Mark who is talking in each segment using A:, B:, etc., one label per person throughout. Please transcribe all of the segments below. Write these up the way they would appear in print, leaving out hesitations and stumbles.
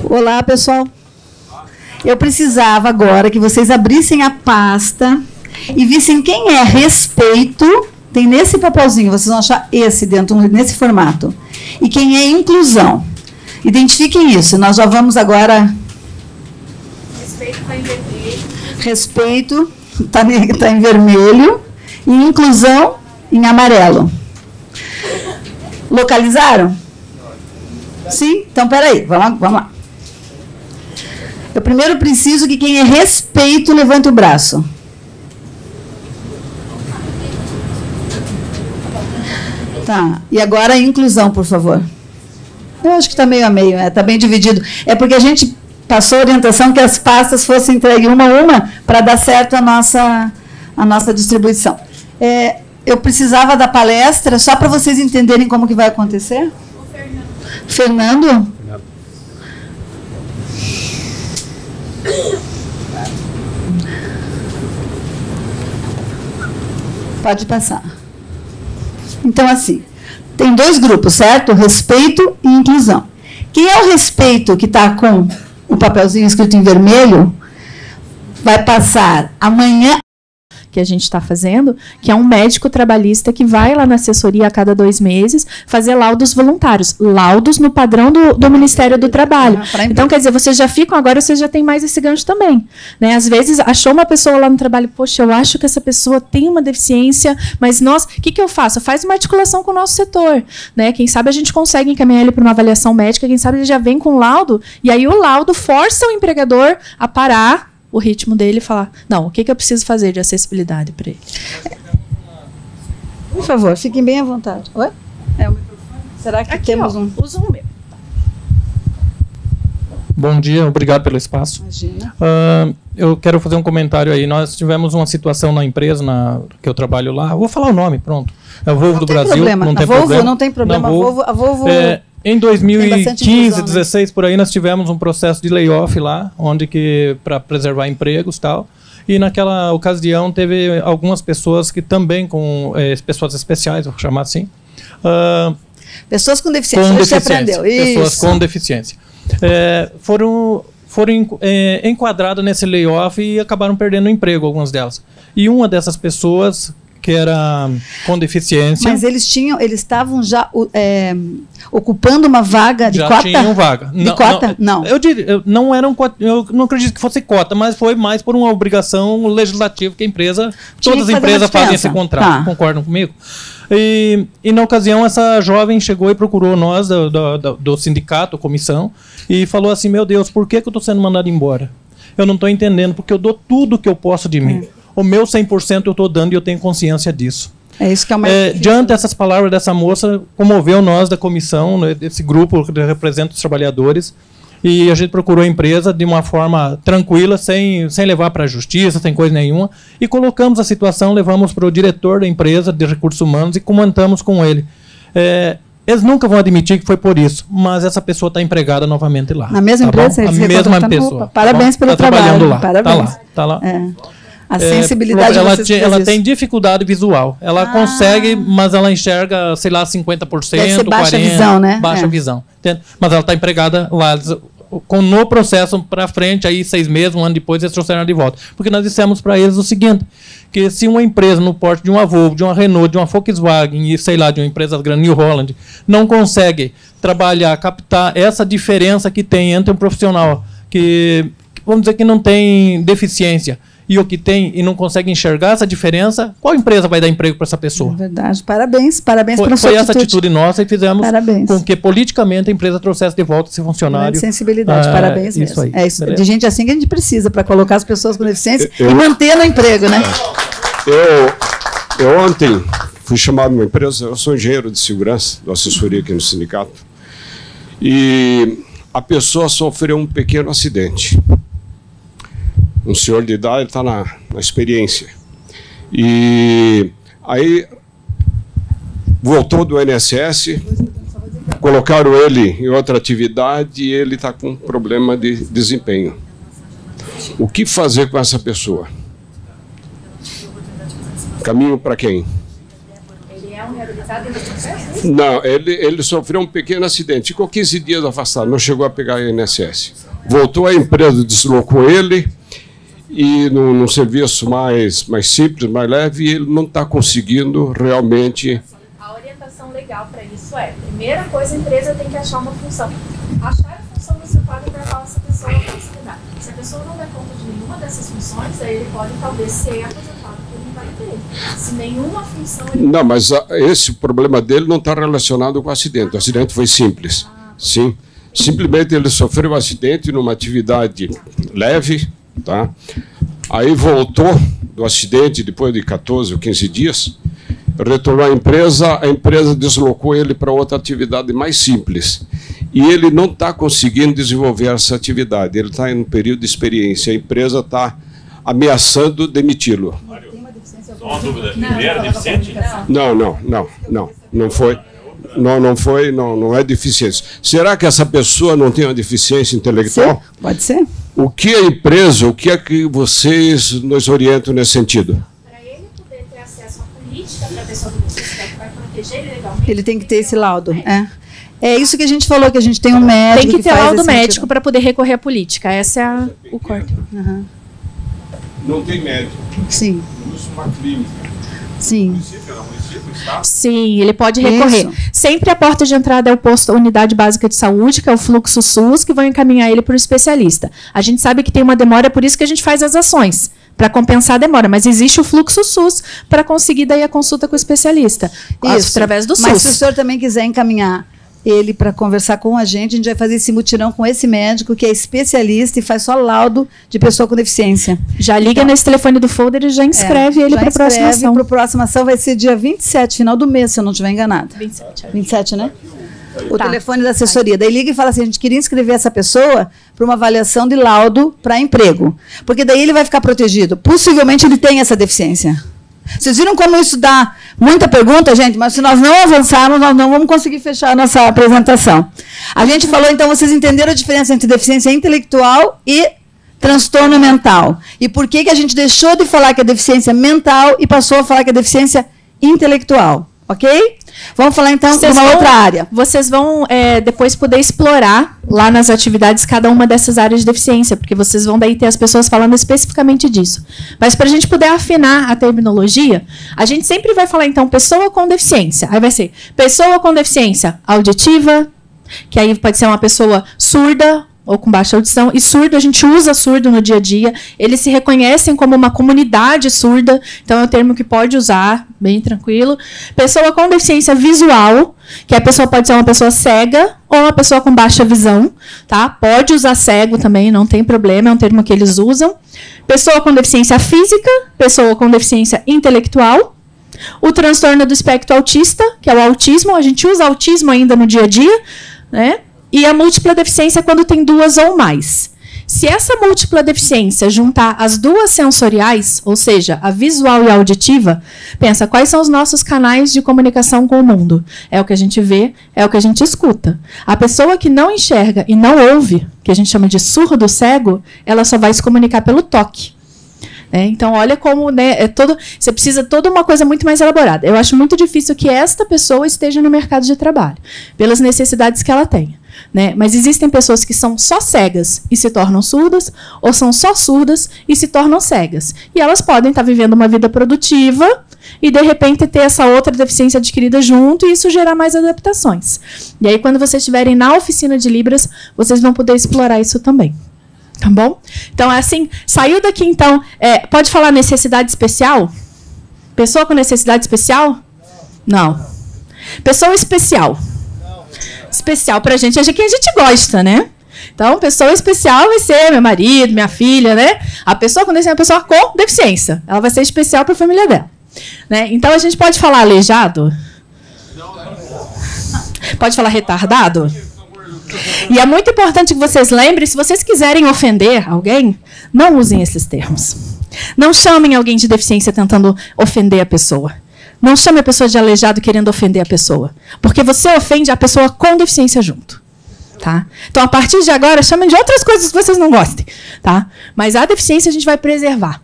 A: Olá, pessoal. Eu precisava agora que vocês abrissem a pasta e vissem quem é respeito. Tem nesse papelzinho, vocês vão achar esse dentro, nesse formato. E quem é inclusão. Identifiquem isso. Nós já vamos agora...
B: Respeito está em vermelho.
A: Respeito está em vermelho. E inclusão em amarelo. Localizaram? Sim? Então, peraí. Vamos lá. Eu primeiro preciso que quem é respeito levante o braço. Tá. E agora a inclusão, por favor. Eu acho que está meio a meio, está bem dividido. É porque a gente passou a orientação que as pastas fossem entregues uma a uma para dar certo a nossa distribuição. Eu precisava da palestra só para vocês entenderem como que vai acontecer. O Fernando? Pode passar. Então, assim, tem dois grupos, certo? Respeito e inclusão. Quem é o respeito que está com o papelzinho escrito em vermelho, vai passar amanhã...
B: que a gente está fazendo, que é um médico trabalhista que vai lá na assessoria a cada 2 meses fazer laudos voluntários, laudos no padrão do Ministério do Trabalho. Então, quer dizer, vocês já ficam, agora vocês já têm mais esse gancho também. Né? Às vezes, achou uma pessoa lá no trabalho, poxa, eu acho que essa pessoa tem uma deficiência, mas nós, o que eu faço? Faz uma articulação com o nosso setor. Né? Quem sabe a gente consegue encaminhar ele para uma avaliação médica, quem sabe ele já vem com laudo, e aí o laudo força o empregador a parar o ritmo dele e falar, não, o que eu preciso fazer de acessibilidade para ele?
A: Por favor, fiquem bem à vontade. Oi? O microfone? Será que aqui, temos um...
B: Usa o meu.
C: Bom dia, obrigado pelo espaço.
A: Imagina.
C: Eu quero fazer um comentário aí. Nós tivemos uma situação na empresa que eu trabalho lá. Vou falar o nome, pronto. É a Volvo do Brasil.
A: Não tem problema. Não tem problema. A Volvo...
C: Em 2015, 2016, por aí, nós tivemos um processo de layoff lá, onde que para preservar empregos e tal. E naquela ocasião teve algumas pessoas que também com pessoas especiais, vou chamar assim.
A: Pessoas com deficiência.
C: Você aprendeu. Pessoas com deficiência. Foram enquadradas nesse layoff e acabaram perdendo o emprego, algumas delas. E uma dessas pessoas que era com deficiência.
A: Mas eles estavam já ocupando uma vaga de cota?
C: Já tinham vaga.
A: De cota? Não.
C: Eu não acredito que fosse cota, mas foi mais por uma obrigação legislativa que a empresa, todas as empresas fazem esse contrato. Tá. Concordam comigo? E na ocasião, essa jovem chegou e procurou nós, do sindicato, comissão, e falou assim, meu Deus, por que eu estou sendo mandado embora? Eu não estou entendendo, porque eu dou tudo que eu posso de mim. O meu 100% eu estou dando e eu tenho consciência disso.
A: É isso que é o mais difícil.
C: Diante dessas palavras dessa moça, comoveu nós da comissão, né, desse grupo que representa os trabalhadores, e a gente procurou a empresa de uma forma tranquila, sem levar para a justiça, sem coisa nenhuma, e colocamos a situação, levamos para o diretor da empresa de recursos humanos e comentamos com ele. Eles nunca vão admitir que foi por isso, mas essa pessoa está empregada novamente lá.
A: Na mesma empresa?
C: A mesma pessoa.
A: Parabéns pelo trabalho.
C: Trabalhando lá.
A: Parabéns.
C: Tá lá.
A: A sensibilidade
C: ela tem dificuldade visual. Ela consegue, mas ela enxerga, sei lá, 50%,
A: deve ser
C: 40%.
A: Baixa visão, né?
C: Baixa visão. Entende? Mas ela está empregada lá. No processo para frente, aí 6 meses, um ano depois, eles trouxeram ela de volta. Porque nós dissemos para eles o seguinte, que se uma empresa no porte de uma Volvo, de uma Renault, de uma Volkswagen e, sei lá, de uma empresa grande, New Holland, não consegue trabalhar, captar essa diferença que tem entre um profissional que vamos dizer que não tem deficiência, e o que tem e não consegue enxergar essa diferença, qual empresa vai dar emprego para essa pessoa?
A: É verdade. Parabéns pela sua atitude.
C: Foi essa atitude nossa e fizemos com que politicamente a empresa trouxesse de volta esse funcionário.
A: De sensibilidade, parabéns mesmo.
C: Isso aí,
A: é isso, de gente assim que a gente precisa para colocar as pessoas com deficiência e manter no emprego, né?
D: Eu ontem fui chamado numa empresa, eu sou engenheiro de segurança, da assessoria aqui no sindicato, e a pessoa sofreu um pequeno acidente. Um senhor de idade está na experiência. E aí voltou do INSS, colocaram ele em outra atividade e ele está com problema de desempenho. O que fazer com essa pessoa? Caminho para quem?
B: Ele é não reabilitado ainda processo?
D: Não, ele sofreu um pequeno acidente. Ficou 15 dias afastado, não chegou a pegar a INSS. Voltou à empresa, deslocou ele, e num serviço mais simples, mais leve, e ele não está conseguindo realmente...
B: A orientação legal para isso é, primeira coisa, a empresa tem que achar uma função. Achar a função do seu quadro para qual essa pessoa vai se lidar. Se a pessoa não der conta de nenhuma dessas funções, aí ele pode talvez ser aposentado por invalidez. Se nenhuma função...
D: Não, mas esse problema dele não está relacionado com o acidente. O acidente foi simples. Sim. Simplesmente ele sofreu um acidente numa atividade leve, tá? Aí voltou do acidente depois de 14 ou 15 dias, retornou à empresa, a empresa deslocou ele para outra atividade mais simples. E ele não está conseguindo desenvolver essa atividade, ele está em um período de experiência, a empresa está ameaçando demiti-lo.
E: Só uma dúvida, ele era deficiente?
D: Não foi. Não é deficiência. Será que essa pessoa não tem uma deficiência intelectual?
A: Sim, pode ser.
D: O que a empresa, o que é que vocês nos orientam nesse sentido?
B: Para ele poder ter acesso à política para a pessoa do que vai proteger ele legalmente...
A: Ele tem que ter esse laudo. É isso que a gente falou, que a gente tem um médico.
B: Tem que ter laudo médico para poder recorrer à política. Essa é o corte.
A: Uhum.
D: Não tem médico.
A: Sim.
D: Usa uma clínica.
A: Sim.
B: Sim, ele pode recorrer.
A: Isso.
B: Sempre a porta de entrada é o posto, a unidade básica de saúde, que é o fluxo SUS, que vai encaminhar ele para o especialista. A gente sabe que tem uma demora, por isso que a gente faz as ações, para compensar a demora. Mas existe o fluxo SUS para conseguir daí a consulta com o especialista. Isso. Através do SUS.
A: Mas se o senhor também quiser encaminhar ele para conversar com a gente vai fazer esse mutirão com esse médico que é especialista e faz só laudo de pessoa com deficiência.
B: Já liga nesse telefone do folder e já inscreve ele para a próxima ação.
A: Para a próxima ação vai ser dia 27, final do mês, se eu não estiver enganada. 27, né? O telefone da assessoria. Daí liga e fala assim, a gente queria inscrever essa pessoa para uma avaliação de laudo para emprego. Porque daí ele vai ficar protegido. Possivelmente ele tem essa deficiência. Vocês viram como isso dá muita pergunta, gente? Mas se nós não avançarmos, nós não vamos conseguir fechar a nossa apresentação. A gente falou, então, vocês entenderam a diferença entre deficiência intelectual e transtorno mental. E por que a gente deixou de falar que é deficiência mental e passou a falar que é deficiência intelectual. Ok? Vamos falar, então, de uma outra área.
B: Vocês vão depois poder explorar lá nas atividades cada uma dessas áreas de deficiência, porque vocês vão daí ter as pessoas falando especificamente disso. Mas para a gente poder afinar a terminologia, a gente sempre vai falar, então, pessoa com deficiência. Aí vai ser pessoa com deficiência auditiva, que aí pode ser uma pessoa surda ou com baixa audição. E surdo, a gente usa surdo no dia a dia. Eles se reconhecem como uma comunidade surda, então é um termo que pode usar, bem tranquilo. Pessoa com deficiência visual, que a pessoa pode ser uma pessoa cega ou uma pessoa com baixa visão, tá? Pode usar cego também, não tem problema, é um termo que eles usam. Pessoa com deficiência física, pessoa com deficiência intelectual. O transtorno do espectro autista, que é o autismo, a gente usa autismo ainda no dia a dia, né? E a múltipla deficiência quando tem duas ou mais. Se essa múltipla deficiência juntar as duas sensoriais, ou seja, a visual e a auditiva, pensa, quais são os nossos canais de comunicação com o mundo? É o que a gente vê, é o que a gente escuta. A pessoa que não enxerga e não ouve, que a gente chama de surdo cego, ela só vai se comunicar pelo toque. Então, olha como, né, você precisa de toda uma coisa muito mais elaborada. Eu acho muito difícil que esta pessoa esteja no mercado de trabalho, pelas necessidades que ela tenha. Né? Mas existem pessoas que são só cegas e se tornam surdas, ou são só surdas e se tornam cegas. E elas podem estar vivendo uma vida produtiva e, de repente, ter essa outra deficiência adquirida junto e isso gerar mais adaptações. E aí, quando vocês estiverem na oficina de Libras, vocês vão poder explorar isso também. Tá bom? Então, é assim, saiu daqui, então, pode falar necessidade especial? Pessoa com necessidade especial? Não. Pessoa especial? Especial pra gente, é quem a gente gosta, né? Então, pessoa especial vai ser meu marido, minha filha, né? A pessoa com deficiência é uma pessoa com deficiência. Ela vai ser especial para a família dela. Né? Então, a gente pode falar aleijado? Pode falar retardado? E é muito importante que vocês lembrem, se vocês quiserem ofender alguém, não usem esses termos. Não chamem alguém de deficiência tentando ofender a pessoa. Não chame a pessoa de aleijado querendo ofender a pessoa. Porque você ofende a pessoa com deficiência junto. Tá? Então, a partir de agora, chamem de outras coisas que vocês não gostem. Tá? Mas a deficiência a gente vai preservar.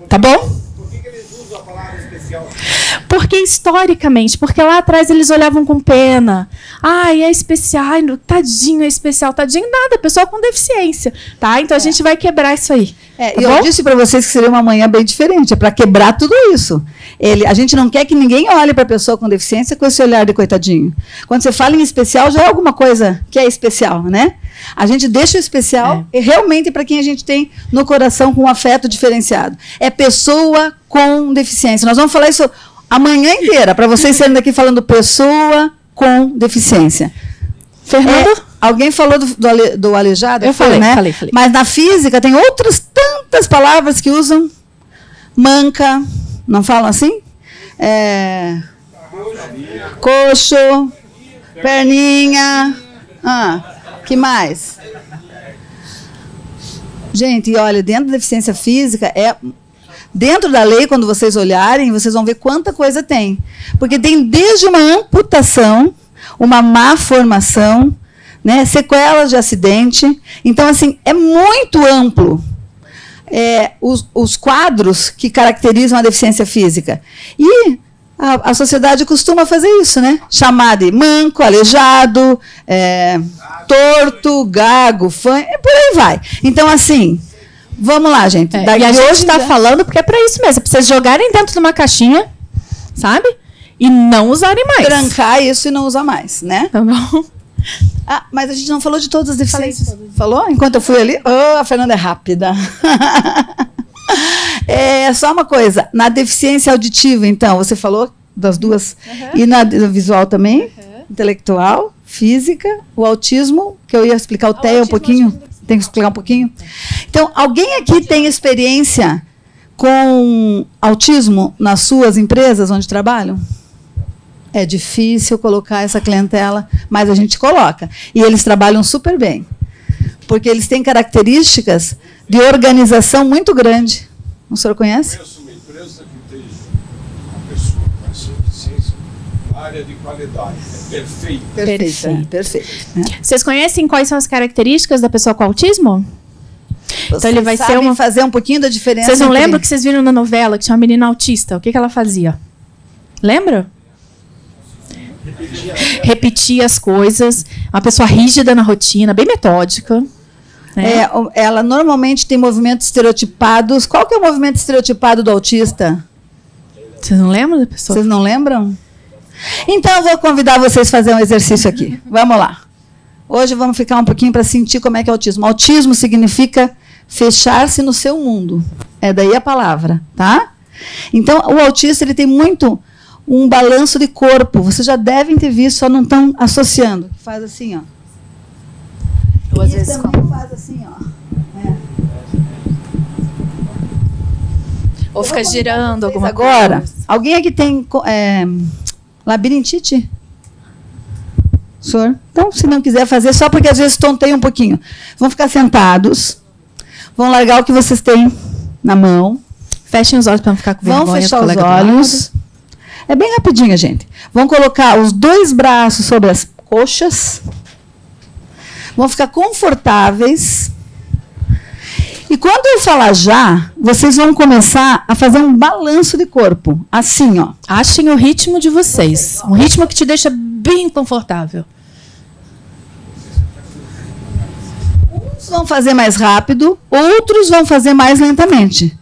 B: Tá bom?
F: Por que eles usam a palavra especial?
B: Porque historicamente, porque lá atrás eles olhavam com pena. Ai, é especial, ai, tadinho, é especial, tadinho, nada, pessoal com deficiência, tá? Então a gente vai quebrar isso aí.
A: E eu disse para vocês que seria uma manhã bem diferente, é para quebrar tudo isso. A gente não quer que ninguém olhe para a pessoa com deficiência com esse olhar de coitadinho. Quando você fala em especial, já é alguma coisa que é especial, né? A gente deixa o especial realmente para quem a gente tem no coração com um afeto diferenciado. É pessoa com deficiência. Nós vamos falar isso a manhã inteira, para vocês saírem daqui falando pessoa com deficiência.
B: Fernando?
A: Alguém falou do aleijado?
B: Eu falei,
A: né?
B: falei.
A: Mas na física tem outras tantas palavras que usam. Manca, não falam assim? Coxo, perninha. Que mais? Gente, olha, dentro da deficiência física, dentro da lei, quando vocês olharem, vocês vão ver quanta coisa tem. Porque tem desde uma amputação, uma má formação, né, sequelas de acidente. Então, assim, é muito amplo os quadros que caracterizam a deficiência física. E a sociedade costuma fazer isso, né? Chamar de manco, aleijado, torto, gago, fã, por aí vai. Então, assim, vamos lá, gente.
B: E a gente está falando porque é para isso mesmo. É para vocês jogarem dentro de uma caixinha, sabe? E não usarem mais.
A: Trancar isso e não usar mais, né?
B: Tá bom.
A: Mas a gente não falou de todas as deficiências. Falou? Enquanto eu fui ali? A Fernanda é rápida. Só uma coisa. Na deficiência auditiva, então, você falou das duas. E na visual também? Intelectual, física, o autismo, que eu ia explicar o TEA um pouquinho. Tem que explicar um pouquinho? Então, alguém aqui tem experiência com autismo nas suas empresas onde trabalham? É difícil colocar essa clientela, mas a gente coloca. E eles trabalham super bem, porque eles têm características de organização muito grande. O senhor conhece?
D: Eu conheço uma empresa que tem uma pessoa com essa deficiência na área de qualidade. É perfeito.
A: Perfeito.
B: Vocês conhecem quais são as características da pessoa com autismo?
A: Então ele vai fazer um pouquinho da diferença.
B: Vocês não lembram que vocês viram na novela que tinha uma menina autista? O que ela fazia? Lembra? Repetia as coisas. Uma pessoa rígida na rotina, bem metódica. Né?
A: Ela normalmente tem movimentos estereotipados. Qual que é o movimento estereotipado do autista?
B: Vocês não lembram da pessoa?
A: Vocês não lembram? Então eu vou convidar vocês a fazer um exercício aqui. Vamos lá. Hoje vamos ficar um pouquinho para sentir como é que é o autismo. Autismo significa fechar-se no seu mundo. É daí a palavra, tá? Então, o autista ele tem muito um balanço de corpo. Vocês já devem ter visto, só não estão associando. Faz assim, ó.
B: Ou às vezes
A: também faz assim, ó.
B: Ou fica girando alguma
A: coisa. Agora, alguém aqui tem labirintite? Senhor? Então, se não quiser fazer, só porque às vezes tontei um pouquinho. Vão ficar sentados. Vão largar o que vocês têm na mão.
B: Fechem os olhos para não ficar com vergonha.
A: Vão fechar os olhos. É bem rapidinho, gente. Vão colocar os dois braços sobre as coxas. Vão ficar confortáveis. E quando eu falar já, vocês vão começar a fazer um balanço de corpo. Assim, ó.
B: Achem o ritmo de vocês. Um ritmo que te deixa bem confortável.
A: Uns vão fazer mais rápido, outros vão fazer mais lentamente.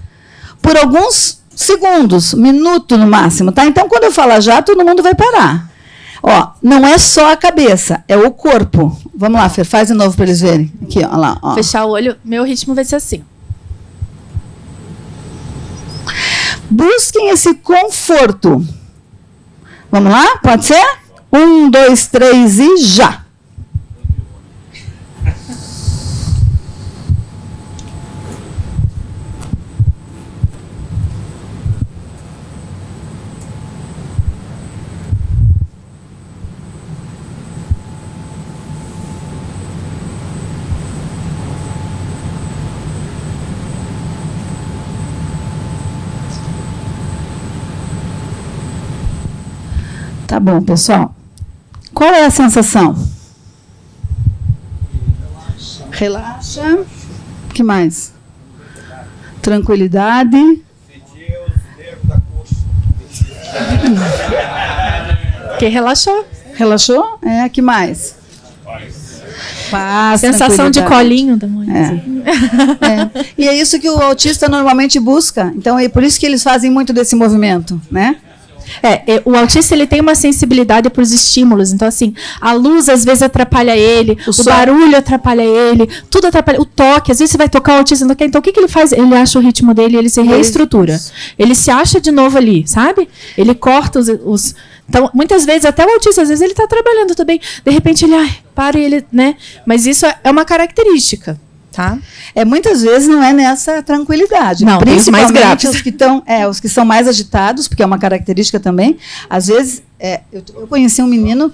A: Por alguns segundos, minuto no máximo, tá? Então, quando eu falar já, todo mundo vai parar. Ó, não é só a cabeça, é o corpo. Vamos lá, Fer, faz de novo para eles verem. Aqui, ó, lá, ó.
B: Fechar o olho, meu ritmo vai ser assim.
A: Busquem esse conforto. Vamos lá? Pode ser? 1, 2, 3 e já. Tá bom, pessoal. Qual é a sensação? Relaxa. O que mais? Tranquilidade.
B: Que relaxou.
A: Relaxou? Que mais? Paz,
B: sensação de colinho da mãe.
A: E é isso que o autista normalmente busca. Então, é por isso que eles fazem muito desse movimento, né?
B: O autista ele tem uma sensibilidade para os estímulos. Então, assim, a luz às vezes atrapalha ele, o barulho atrapalha ele, tudo atrapalha. O toque, às vezes você vai tocar, o autista não quer. Então, o que ele faz? Ele acha o ritmo dele, ele se reestrutura. Ele se acha de novo ali, sabe? Ele corta os então, muitas vezes, até o autista, às vezes ele está trabalhando também. De repente, ele para e ele, né? Mas isso é uma característica. Tá?
A: Muitas vezes não é nessa tranquilidade.
B: Não,
A: principalmente
B: mais graves.
A: os que são mais agitados, porque é uma característica também. Às vezes, eu conheci um menino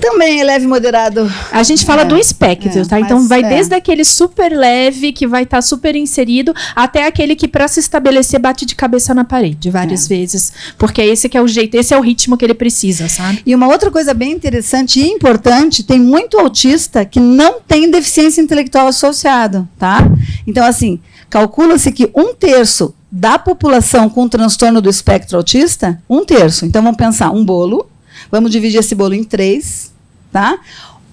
A: também é leve e moderado.
B: A gente fala do espectro, tá? Então vai desde aquele super leve, que vai estar super inserido, até aquele que, para se estabelecer, bate de cabeça na parede várias vezes. Porque esse que é o jeito, esse é o ritmo que ele precisa, sabe?
A: E uma outra coisa bem interessante e importante, tem muito autista que não tem deficiência intelectual associada, tá? Então, assim, calcula-se que 1/3 da população com transtorno do espectro autista, 1/3. Então, vamos pensar, um bolo. Vamos dividir esse bolo em 3, tá?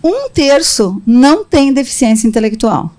A: 1/3 não tem deficiência intelectual.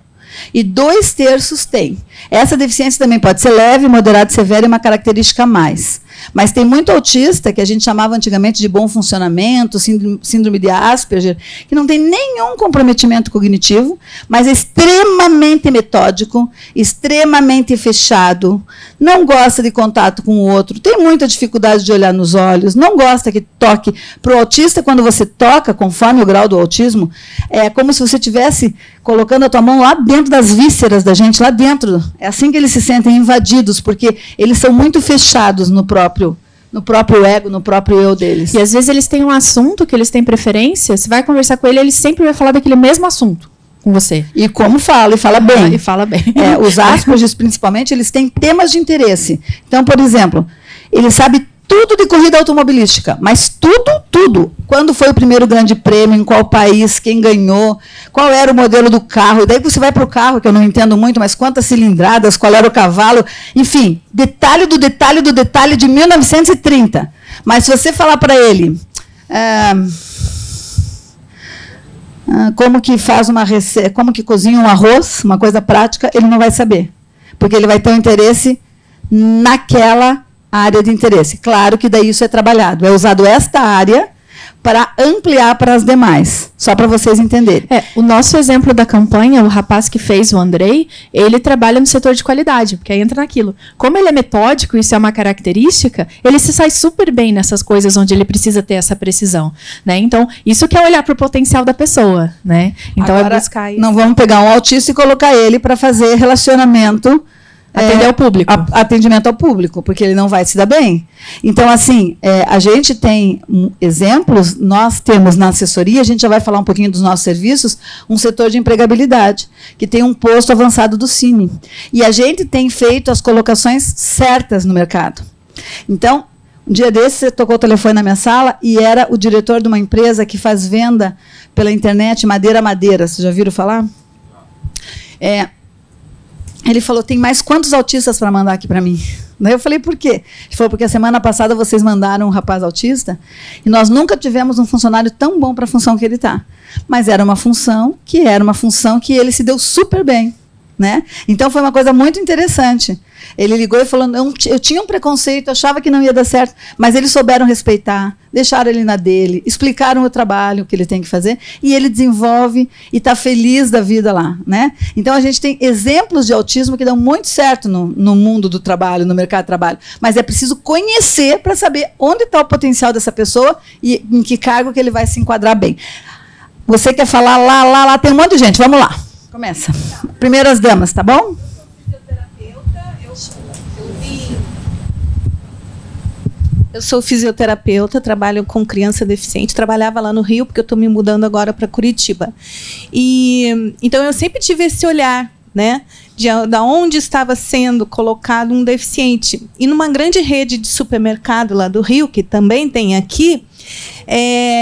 A: E 2/3 tem. Essa deficiência também pode ser leve, moderada, severa e uma característica a mais. Mas tem muito autista, que a gente chamava antigamente de bom funcionamento, síndrome de Asperger, que não tem nenhum comprometimento cognitivo, mas é extremamente metódico, extremamente fechado, não gosta de contato com o outro, tem muita dificuldade de olhar nos olhos, não gosta que toque. Para o autista, quando você toca, conforme o grau do autismo, é como se você estivesse colocando a tua mão lá dentro das vísceras da gente, lá dentro. É assim que eles se sentem invadidos, porque eles são muito fechados no próprio ego, no próprio eu deles.
B: E às vezes eles têm um assunto que eles têm preferência, você vai conversar com ele sempre vai falar daquele mesmo assunto com você.
A: E como fala, e fala bem.
B: E fala bem.
A: Os Asperger, principalmente, eles têm temas de interesse. Então, por exemplo, ele sabe tudo de corrida automobilística, mas tudo. Quando foi o primeiro grande prêmio, em qual país, quem ganhou, qual era o modelo do carro. E daí você vai para o carro, que eu não entendo muito, mas quantas cilindradas, qual era o cavalo. Enfim, detalhe do detalhe do detalhe de 1930. Mas se você falar para ele como que faz uma receita, como que cozinha um arroz, uma coisa prática, ele não vai saber. Porque ele vai ter um interesse naquela área de interesse. Claro que daí isso é trabalhado. É usado esta área para ampliar para as demais. Só para vocês entenderem.
B: O nosso exemplo da campanha, o rapaz que fez, o Andrei, ele trabalha no setor de qualidade, porque aí entra naquilo. Como ele é metódico, isso é uma característica, ele se sai super bem nessas coisas onde ele precisa ter essa precisão. Né? Então, isso que é olhar para o potencial da pessoa. Né? Então,
A: agora, é buscar isso. Não vamos pegar um autista e colocar ele para fazer relacionamento
B: atender ao público.
A: Atendimento ao público, porque ele não vai se dar bem. Então, assim, a gente tem exemplos, nós temos na assessoria, a gente já vai falar um pouquinho dos nossos serviços, um setor de empregabilidade, que tem um posto avançado do Cine. E a gente tem feito as colocações certas no mercado. Então, um dia desse, você tocou o telefone na minha sala e era o diretor de uma empresa que faz venda pela internet, madeira a madeira. Vocês já viram falar? Ele falou, tem mais quantos autistas para mandar aqui para mim? Daí eu falei, por quê? Ele falou, porque a semana passada vocês mandaram um rapaz autista e nós nunca tivemos um funcionário tão bom para a função que ele está. Mas era uma função que ele se deu super bem. Né? Então foi uma coisa muito interessante. Ele ligou e falou, eu tinha um preconceito, achava que não ia dar certo, mas eles souberam respeitar, deixaram ele na dele, explicaram o trabalho que ele tem que fazer, e ele desenvolve e está feliz da vida lá. Né? Então a gente tem exemplos de autismo que dão muito certo no mundo do trabalho, no mercado de trabalho, mas é preciso conhecer para saber onde está o potencial dessa pessoa e em que cargo que ele vai se enquadrar bem. Você quer falar lá, tem um monte de gente, vamos lá. Começa. Primeiras damas, tá bom?
F: Eu sou fisioterapeuta, trabalho com criança deficiente, trabalhava lá no Rio, porque eu estou me mudando agora para Curitiba. Então, eu sempre tive esse olhar, né, de onde estava sendo colocado um deficiente. E numa grande rede de supermercado lá do Rio, que também tem aqui,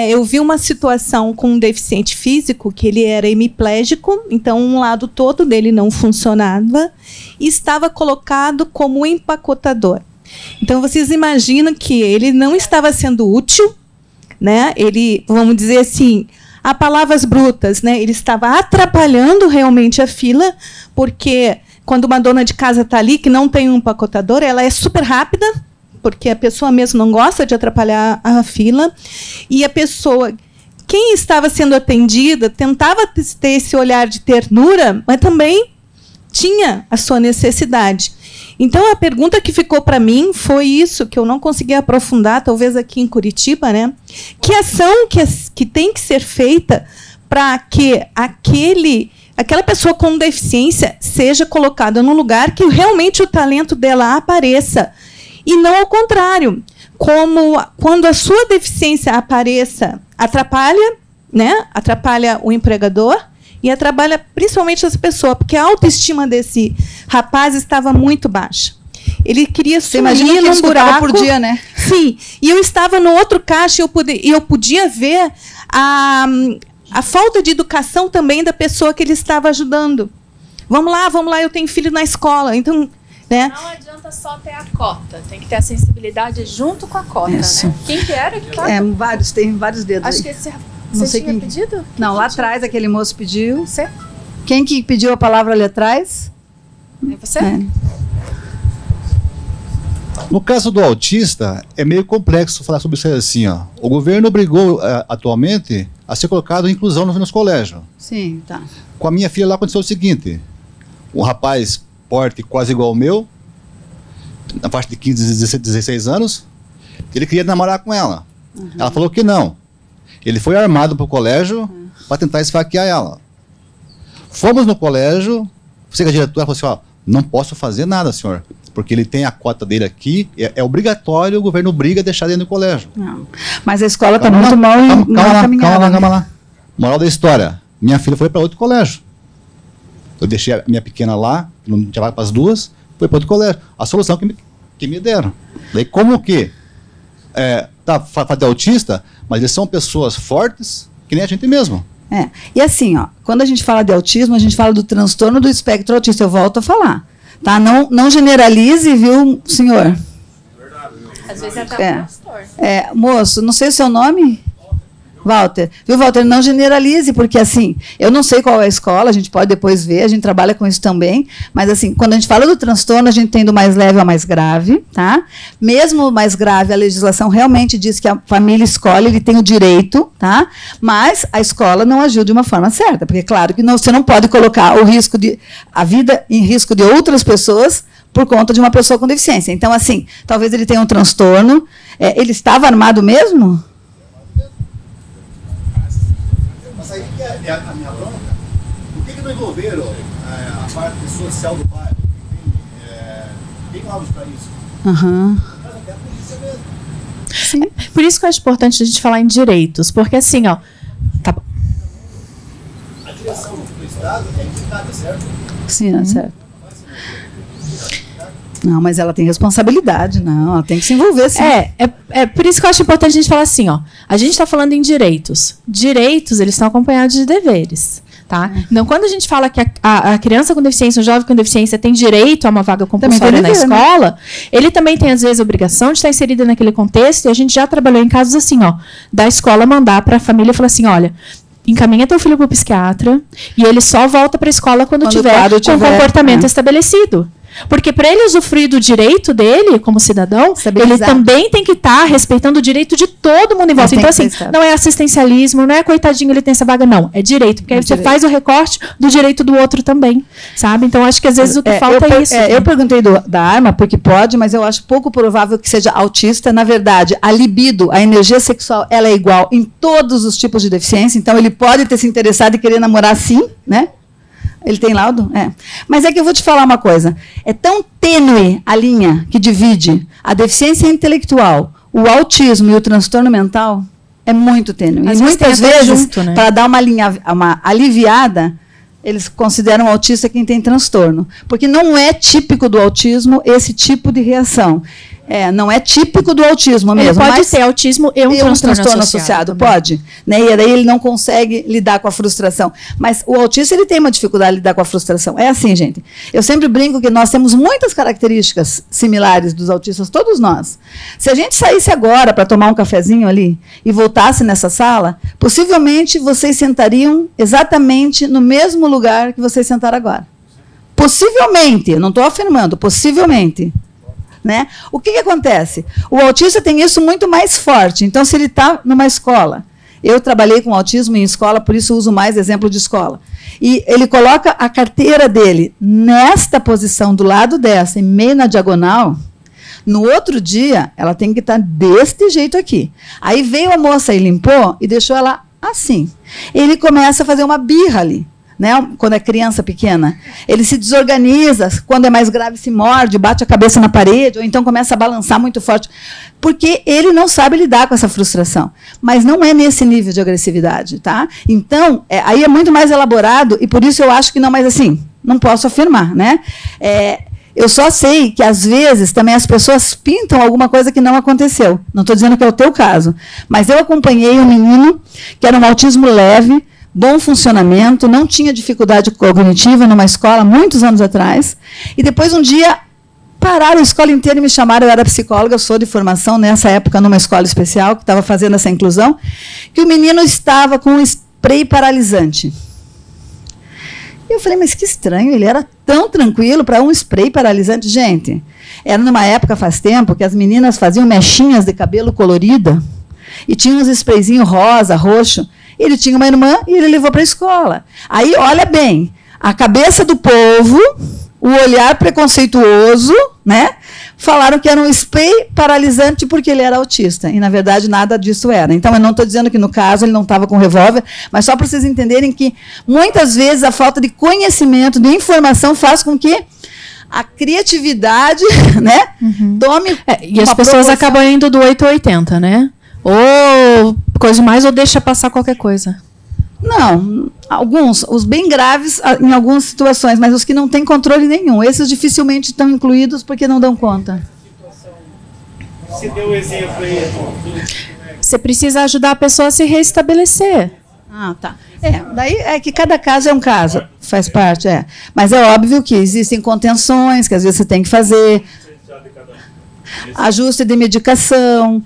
F: eu vi uma situação com um deficiente físico, que ele era hemiplégico, então um lado todo dele não funcionava, e estava colocado como empacotador. Então, vocês imaginam que ele não estava sendo útil, né? Ele, vamos dizer assim, a palavras brutas, né? Ele estava atrapalhando realmente a fila, porque quando uma dona de casa está ali, que não tem um empacotador, ela é super rápida, porque a pessoa mesmo não gosta de atrapalhar a fila, e a pessoa, quem estava sendo atendida, tentava ter esse olhar de ternura, mas também tinha a sua necessidade. Então, a pergunta que ficou para mim foi isso, que eu não consegui aprofundar, talvez aqui em Curitiba, né? Que ação que tem que ser feita para que aquela pessoa com deficiência seja colocada num lugar que realmente o talento dela apareça. E não ao contrário. Como quando a sua deficiência apareça, atrapalha, né? Atrapalha o empregador, e atrapalha principalmente essa pessoa, porque a autoestima desse rapaz estava muito baixa. Ele queria sumir num buraco
A: por dia, né?
F: Sim. E eu estava no outro caixa e eu podia ver a falta de educação também da pessoa que ele estava ajudando. Vamos lá, eu tenho filho na escola. Então, né?
B: Não adianta só ter a cota, tem que ter a sensibilidade junto com a cota,
A: Isso.
B: né? Quem que era?
A: Tem vários dedos.
B: Acho
A: aí.
B: que esse
A: Não
B: você
A: sei
B: tinha
A: quem
B: pedido?
A: Não, lá atrás aquele moço pediu.
B: Você?
A: Quem que pediu a palavra ali atrás?
B: É você?
A: É.
G: No caso do autista, é meio complexo falar sobre isso assim, ó. O governo obrigou atualmente a ser colocado inclusão nos colégios.
A: Sim, tá.
G: Com a minha filha lá aconteceu o seguinte: um rapaz porte quase igual ao meu, na faixa de 15, 16 anos, ele queria namorar com ela. Ela falou que não. Ele foi armado para o colégio para tentar esfaquear ela. Fomos no colégio, você que é a diretora, falou assim, ó, não posso fazer nada, senhor, porque ele tem a cota dele aqui, é obrigatório, o governo obriga a deixar dentro do colégio.
A: Não. Mas a escola está muito mal encaminhada.
G: Calma lá. Moral da história, minha filha foi para outro colégio. Eu deixei a minha pequena lá, não tinha vaga para as duas, foi para outro colégio. A solução que me deram. Daí como que fazer autista, mas eles são pessoas fortes, que nem a gente mesmo.
A: É. E assim, ó, quando a gente fala de autismo, a gente fala do transtorno do espectro autista. Eu volto a falar. Tá? Não generalize, viu, senhor?
B: Às vezes é até um transtorno.
A: Moço, não sei o seu nome? Walter. Viu, Walter? Não generalize, porque assim, eu não sei qual é a escola, a gente pode depois ver, a gente trabalha com isso também, mas assim, quando a gente fala do transtorno, a gente tem do mais leve ao mais grave, tá? Mesmo o mais grave, a legislação realmente diz que a família escolhe, ele tem o direito, tá? Mas a escola não agiu de uma forma certa, porque claro que você não pode colocar a vida em risco de outras pessoas por conta de uma pessoa com deficiência. Então, assim, talvez ele tenha um transtorno. Ele estava armado mesmo?
G: Mas aí que é a minha bronca. Por que não envolveram a parte social do bairro? Tem laudos para isso.
A: Aham.
G: Mas até a polícia mesmo.
A: Sim.
B: Por isso que eu acho importante a gente falar em direitos, porque assim, ó. Tá bom.
G: A direção do Estado é indicada, certo?
A: Sim, é certo. Não, mas ela tem responsabilidade, não, ela tem que se envolver, sim.
B: É por isso que eu acho importante a gente falar assim, ó. A gente está falando em direitos. Direitos, eles estão acompanhados de deveres, tá? Então, quando a gente fala que a criança com deficiência, o jovem com deficiência tem direito a uma vaga compulsória na escola, né? Ele também tem, às vezes, a obrigação de estar inserido naquele contexto, e a gente já trabalhou em casos assim, ó, da escola mandar para a família e falar assim, olha, encaminha teu filho para o psiquiatra e ele só volta para a escola quando tiver com o comportamento estabelecido. Porque para ele usufruir do direito dele como cidadão, ele também tem que estar respeitando o direito de todo mundo em volta. Então, assim, não é assistencialismo, não é coitadinho, ele tem essa vaga, não. É direito. Porque aí você faz o recorte do direito do outro também, sabe? Então, acho que às vezes o que falta é isso.
A: Eu perguntei da arma, porque pode, mas eu acho pouco provável que seja autista. Na verdade, a libido, a energia sexual, ela é igual em todos os tipos de deficiência. Então, ele pode ter se interessado e querer namorar sim, né? Ele tem laudo? Mas é que eu vou te falar uma coisa. É tão tênue a linha que divide a deficiência intelectual, o autismo e o transtorno mental. É muito tênue. E muitas vezes, né, para dar uma aliviada, eles consideram autista quem tem transtorno. Porque não é típico do autismo esse tipo de reação. Não é típico do autismo mesmo.
B: Ele pode ter autismo e um transtorno associado.
A: Pode. Né? E daí ele não consegue lidar com a frustração. Mas o autista, ele tem uma dificuldade de lidar com a frustração. É assim, gente. Eu sempre brinco que nós temos muitas características similares dos autistas, todos nós. Se a gente saísse agora para tomar um cafezinho ali e voltasse nessa sala, possivelmente vocês sentariam exatamente no mesmo lugar que vocês sentaram agora. Possivelmente, não estou afirmando, possivelmente. Né? O que acontece? O autista tem isso muito mais forte. Então, se ele está numa escola, eu trabalhei com autismo em escola, por isso uso mais exemplo de escola. E ele coloca a carteira dele nesta posição, do lado dessa, em meio na diagonal. No outro dia, ela tem que estar deste jeito aqui. Aí veio a moça e limpou e deixou ela assim. Ele começa a fazer uma birra ali. Né? Quando é criança pequena, ele se desorganiza, quando é mais grave se morde, bate a cabeça na parede, ou então começa a balançar muito forte, porque ele não sabe lidar com essa frustração, mas não é nesse nível de agressividade, tá? Então, aí é muito mais elaborado, e por isso eu acho que não, mas assim, não posso afirmar, né? Eu só sei que, às vezes, também as pessoas pintam alguma coisa que não aconteceu. Não estou dizendo que é o teu caso, mas eu acompanhei um menino que era um autismo leve, bom funcionamento, não tinha dificuldade cognitiva numa escola, muitos anos atrás. E depois, um dia, pararam a escola inteira e me chamaram. Eu era psicóloga, eu sou de formação, nessa época, numa escola especial, que estava fazendo essa inclusão, que o menino estava com um spray paralisante. E eu falei, mas que estranho, ele era tão tranquilo para um spray paralisante. Gente, era numa época, faz tempo, que as meninas faziam mechinhas de cabelo colorida e tinham uns sprayzinhos rosa, roxo. Ele tinha uma irmã e ele levou para a escola. Aí, olha bem, a cabeça do povo, o olhar preconceituoso, né? Falaram que era um spray paralisante porque ele era autista. E, na verdade, nada disso era. Então, eu não estou dizendo que, no caso, ele não estava com revólver, mas só para vocês entenderem que, muitas vezes, a falta de conhecimento, de informação, faz com que a criatividade, né, tome
B: e as pessoas acabam indo do 8 ao 80, né? Ou coisa mais, ou deixa passar qualquer coisa.
A: Não, os bem graves em algumas situações, mas os que não têm controle nenhum. Esses dificilmente estão incluídos porque não dão conta.
H: Você deu exemplo aí.
B: Você precisa ajudar a pessoa a se restabelecer.
A: Ah, tá. Daí é que cada caso é um caso, faz parte, Mas é óbvio que existem contenções que às vezes você tem que fazer. Ajuste de medicação,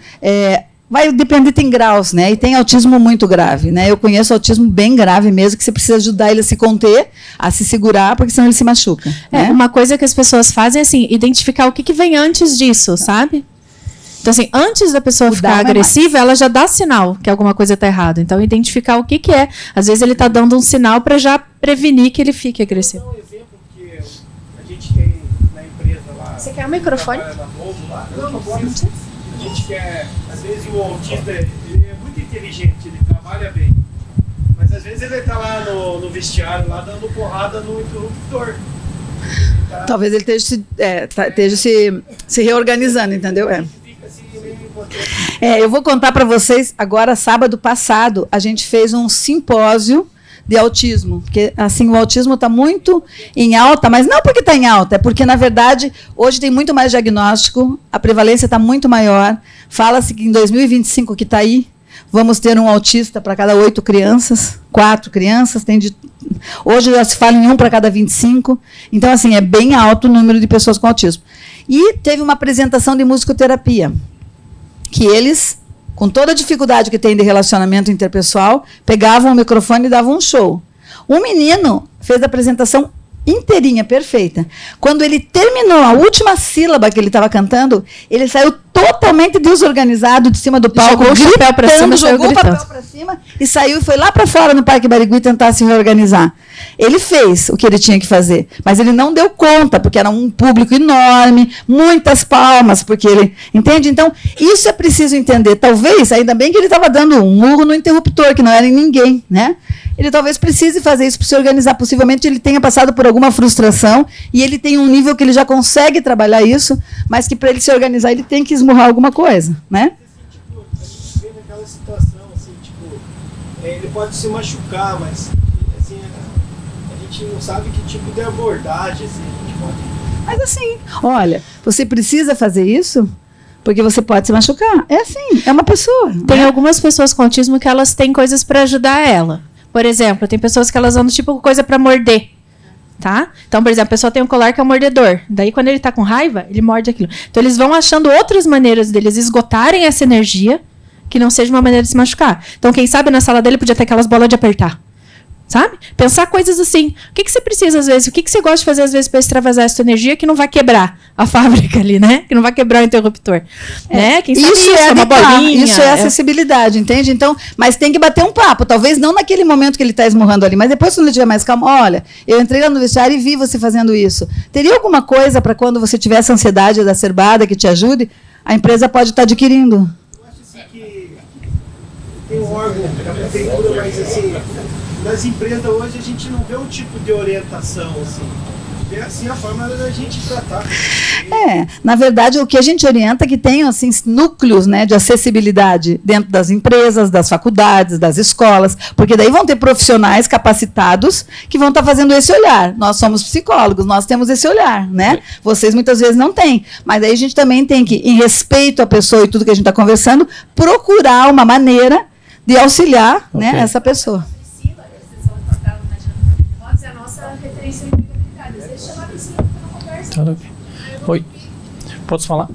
A: vai depender, tem graus, né? E tem autismo muito grave, né? Eu conheço autismo bem grave mesmo, que você precisa ajudar ele a se conter, a se segurar, porque senão ele se machuca. Né?
B: Uma coisa que as pessoas fazem é assim, identificar o que vem antes disso, sabe? Então, assim, antes da pessoa ficar agressiva, ela já dá sinal que alguma coisa está errada. Então, identificar o que é. Às vezes ele está dando um sinal para já prevenir que ele fique agressivo.
H: Um exemplo que a gente tem na empresa lá.
B: Você quer o microfone?
H: Não, não precisa. A gente quer, às vezes o autista ele é muito inteligente, ele trabalha bem, mas às vezes ele está lá no vestiário, lá dando porrada no interruptor.
A: Talvez ele esteja se reorganizando, entendeu? Eu vou contar para vocês, agora, sábado passado, a gente fez um simpósio de autismo, porque assim, o autismo está muito em alta, mas não porque está em alta, é porque, na verdade, hoje tem muito mais diagnóstico, a prevalência está muito maior. Fala-se que em 2025, que está aí, vamos ter um autista para cada 8 crianças, 4 crianças, hoje já se fala em 1 para cada 25, então, assim, é bem alto o número de pessoas com autismo. E teve uma apresentação de musicoterapia, que eles, com toda a dificuldade que tem de relacionamento interpessoal, pegavam o microfone e davam um show. Um menino fez a apresentação inteirinha, perfeita. Quando ele terminou a última sílaba que ele estava cantando, ele saiu totalmente desorganizado de cima do palco,
B: jogou o chapéu para cima,
A: jogou o papel para cima e saiu e foi lá para fora no Parque Barigui tentar se reorganizar. Ele fez o que ele tinha que fazer, mas ele não deu conta, porque era um público enorme, muitas palmas, porque ele... Entende? Então, isso é preciso entender. Talvez, ainda bem que ele estava dando um murro no interruptor, que não era em ninguém, né? Ele talvez precise fazer isso para se organizar. Possivelmente ele tenha passado por alguma frustração e ele tem um nível que ele já consegue trabalhar isso, mas que para ele se organizar ele tem que esmurrar alguma coisa, né?
H: A gente vê naquela situação, assim, ele pode se machucar, mas assim, a gente não sabe que tipo de abordagem assim, a gente pode...
A: Mas assim, olha, você precisa fazer isso Porque você pode se machucar. É assim, é uma pessoa.
B: Tem algumas pessoas com autismo que elas têm coisas para ajudar ela. Por exemplo, tem pessoas que elas andam tipo coisa para morder. Tá? Então, por exemplo, a pessoa tem um colar que é um mordedor. Daí, quando ele está com raiva, ele morde aquilo. Então, eles vão achando outras maneiras deles esgotarem essa energia que não seja uma maneira de se machucar. Então, quem sabe na sala dele podia ter aquelas bolas de apertar. Sabe? Pensar coisas assim. O que você precisa às vezes? O que você gosta de fazer às vezes para extravasar essa energia que não vai quebrar a fábrica ali, né? Que não vai quebrar o interruptor. Né? Quem sabe
A: isso é
B: uma bolinha.
A: Isso é acessibilidade, entende? Então, mas tem que bater um papo. Talvez não naquele momento que ele está esmurrando ali, mas depois, quando ele estiver mais calmo, olha, eu entrei lá no vestiário e vi você fazendo isso. Teria alguma coisa para quando você tiver essa ansiedade exacerbada que te ajude? A empresa pode estar adquirindo.
H: Eu acho assim que tem um órgão da prefeitura, mas assim, nas empresas hoje a gente não vê um tipo de orientação assim. É assim a forma da gente tratar.
A: Na verdade, o que a gente orienta é que tenham assim, núcleos, né, de acessibilidade dentro das empresas, das faculdades, das escolas, porque daí vão ter profissionais capacitados que vão estar fazendo esse olhar. Nós somos psicólogos, nós temos esse olhar, né? Vocês muitas vezes não têm. Mas aí a gente também tem que, em respeito à pessoa e tudo que a gente está conversando, procurar uma maneira de auxiliar, né, essa pessoa.
C: Oi, posso falar?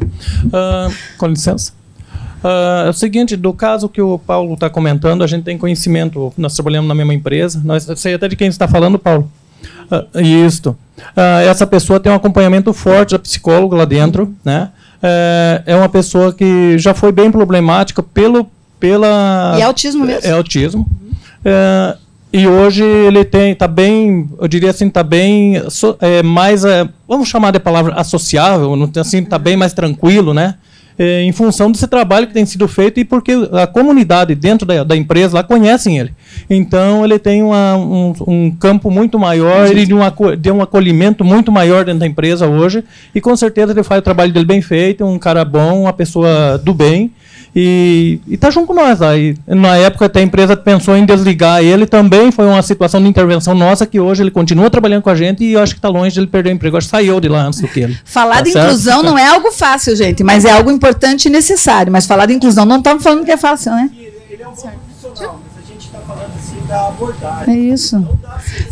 C: Com licença. É o seguinte, do caso que o Paulo está comentando, a gente tem conhecimento, nós trabalhamos na mesma empresa, eu sei até de quem você está falando, Paulo. Isso. Essa pessoa tem um acompanhamento forte da psicóloga lá dentro, né? É uma pessoa que já foi bem problemática pela...
A: E é autismo mesmo?
C: É autismo. E hoje ele está bem, eu diria assim, está bem mais, vamos chamar de palavra associável, assim, está bem mais tranquilo, né? Em função desse trabalho que tem sido feito e porque a comunidade dentro da empresa lá conhecem ele. Então ele tem um campo muito maior, ele de um acolhimento muito maior dentro da empresa hoje e com certeza ele faz o trabalho dele bem feito, um cara bom, uma pessoa do bem. E está junto com nós. Aí, na época, até a empresa pensou em desligar ele. Também foi uma situação de intervenção nossa, que hoje ele continua trabalhando com a gente e eu acho que está longe de ele perder o emprego. Acho que saiu de lá antes do que ele.
A: Falar de inclusão não é algo fácil, gente, mas é algo importante e necessário. Mas falar de inclusão não estamos falando que é fácil, né?
H: Ele é um bom profissional, mas a gente está falando assim da abordagem.
A: É isso.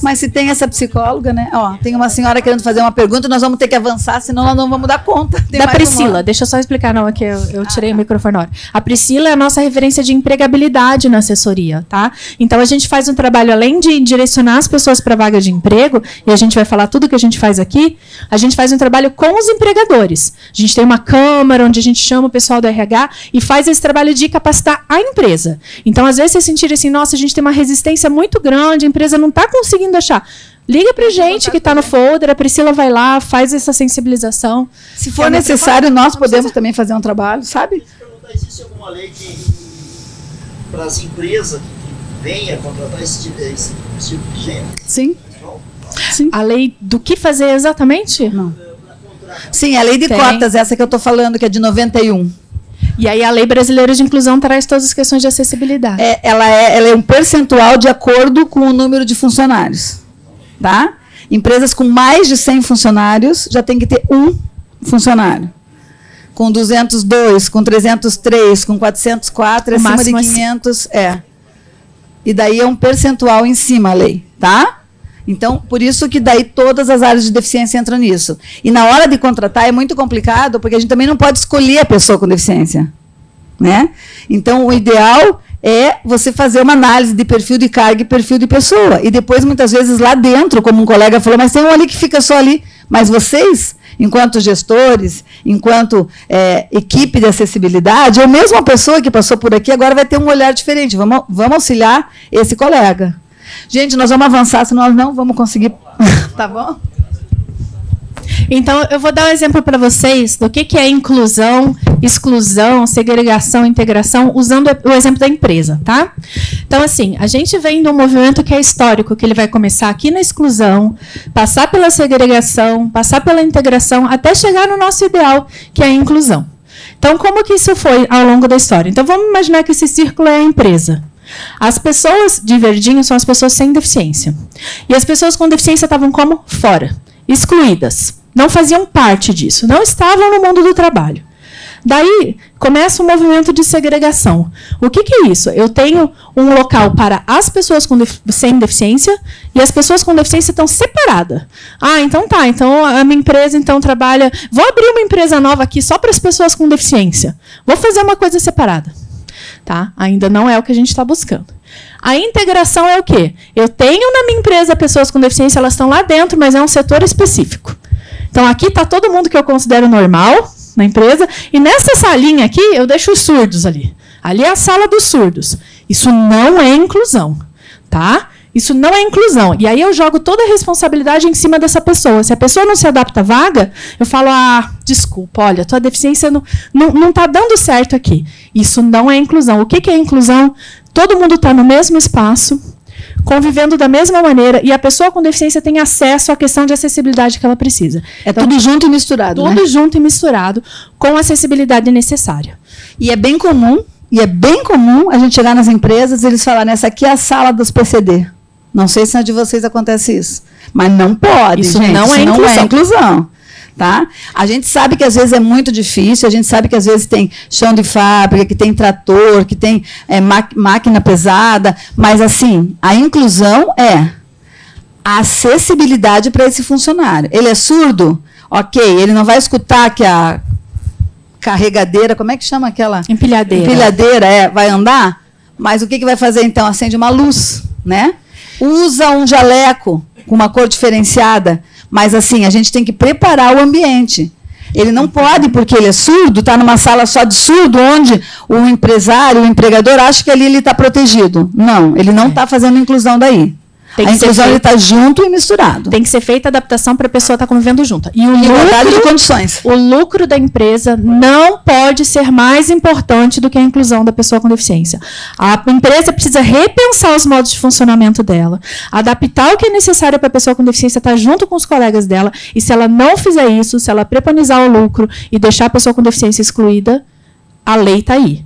A: Mas se tem essa psicóloga, né? Ó, tem uma senhora querendo fazer uma pergunta, nós vamos ter que avançar, senão nós não vamos dar conta.
B: Da Priscila, deixa eu só explicar, não, aqui eu tirei o microfone na hora. A Priscila é a nossa referência de empregabilidade na assessoria, tá? Então a gente faz um trabalho, além de direcionar as pessoas para vaga de emprego, e a gente vai falar tudo que a gente faz aqui, a gente faz um trabalho com os empregadores. A gente tem uma câmara onde a gente chama o pessoal do RH e faz esse trabalho de capacitar a empresa. Então, às vezes, você sentir assim, nossa, a gente tem uma resistência muito grande, a empresa não está conseguindo achar. Liga para a gente que está no folder, a Priscila vai lá, faz essa sensibilização.
A: Se for necessário, nós podemos também fazer um trabalho, sabe?
I: Existe alguma lei que para as empresas que venham contratar esse tipo de gente?
A: Sim. Sim.
B: A lei do que fazer exatamente?
A: Não. Sim, a lei de cotas, essa que eu estou falando, que é de 91.
B: E aí a Lei Brasileira de Inclusão traz todas as questões de acessibilidade.
A: Ela é um percentual de acordo com o número de funcionários. Tá? Empresas com mais de 100 funcionários já tem que ter um funcionário. Com 202, com 303, com 404, acima de 500, E daí é um percentual em cima a lei, tá? Então, por isso que daí todas as áreas de deficiência entram nisso. E na hora de contratar é muito complicado, porque a gente também não pode escolher a pessoa com deficiência, né? Então, o ideal é você fazer uma análise de perfil de carga e perfil de pessoa. E depois, muitas vezes, lá dentro, como um colega falou, mas tem um ali que fica só ali. Mas vocês, enquanto gestores, enquanto equipe de acessibilidade, ou mesmo a pessoa que passou por aqui, agora vai ter um olhar diferente. Vamos auxiliar esse colega. Gente, nós vamos avançar, senão nós não vamos conseguir. Tá bom?
B: Então, eu vou dar um exemplo para vocês do que é inclusão, exclusão, segregação, integração, usando o exemplo da empresa, tá? Então, assim, a gente vem de um movimento que é histórico, que ele vai começar aqui na exclusão, passar pela segregação, passar pela integração, até chegar no nosso ideal, que é a inclusão. Então, como que isso foi ao longo da história? Então, vamos imaginar que esse círculo é a empresa. As pessoas de verdinho são as pessoas sem deficiência. E as pessoas com deficiência estavam como? Fora, excluídas. Não faziam parte disso, não estavam no mundo do trabalho. Daí começa um movimento de segregação. O que é isso? Eu tenho um local para as pessoas sem deficiência e as pessoas com deficiência estão separadas. Ah, então tá. Então a minha empresa então trabalha. Vou abrir uma empresa nova aqui só para as pessoas com deficiência. Vou fazer uma coisa separada. Tá? Ainda não é o que a gente está buscando. A integração é o quê? Eu tenho na minha empresa pessoas com deficiência, elas estão lá dentro, mas é um setor específico. Então aqui está todo mundo que eu considero normal na empresa, e nessa salinha aqui eu deixo os surdos ali. Ali é a sala dos surdos. Isso não é inclusão, tá? Isso não é inclusão. E aí eu jogo toda a responsabilidade em cima dessa pessoa. Se a pessoa não se adapta à vaga, eu falo, desculpa, olha, tua deficiência não está dando certo aqui. Isso não é inclusão. O que é inclusão? Todo mundo está no mesmo espaço, convivendo da mesma maneira, e a pessoa com deficiência tem acesso à questão de acessibilidade que ela precisa.
A: Então, tudo junto e misturado,
B: tudo junto e misturado, com a acessibilidade necessária.
A: E é bem comum a gente chegar nas empresas e eles falarem, essa aqui é a sala dos PCD. Não sei se na de vocês acontece isso, mas não pode,
B: isso
A: gente,
B: não é inclusão.
A: Tá? A gente sabe que às vezes é muito difícil, a gente sabe que às vezes tem chão de fábrica, que tem trator, que tem máquina pesada, mas assim, a inclusão é a acessibilidade para esse funcionário. Ele é surdo? Ok, ele não vai escutar que a carregadeira, como é que chama aquela?
B: Empilhadeira,
A: vai andar, mas o que vai fazer então? Acende uma luz, né? Usa um jaleco com uma cor diferenciada. Mas, assim, a gente tem que preparar o ambiente. Ele não pode, porque ele é surdo, está numa sala só de surdo, onde o empresário, o empregador, acha que ali ele está protegido. Não, ele não está fazendo inclusão daí. A inclusão ele está junto e misturado.
B: Tem que ser feita a adaptação para a pessoa estar convivendo junto. E o
A: igualdade de condições.
B: O lucro da empresa não pode ser mais importante do que a inclusão da pessoa com deficiência. A empresa precisa repensar os modos de funcionamento dela, adaptar o que é necessário para a pessoa com deficiência estar junto com os colegas dela, e se ela não fizer isso, se ela preconizar o lucro e deixar a pessoa com deficiência excluída, a lei está aí.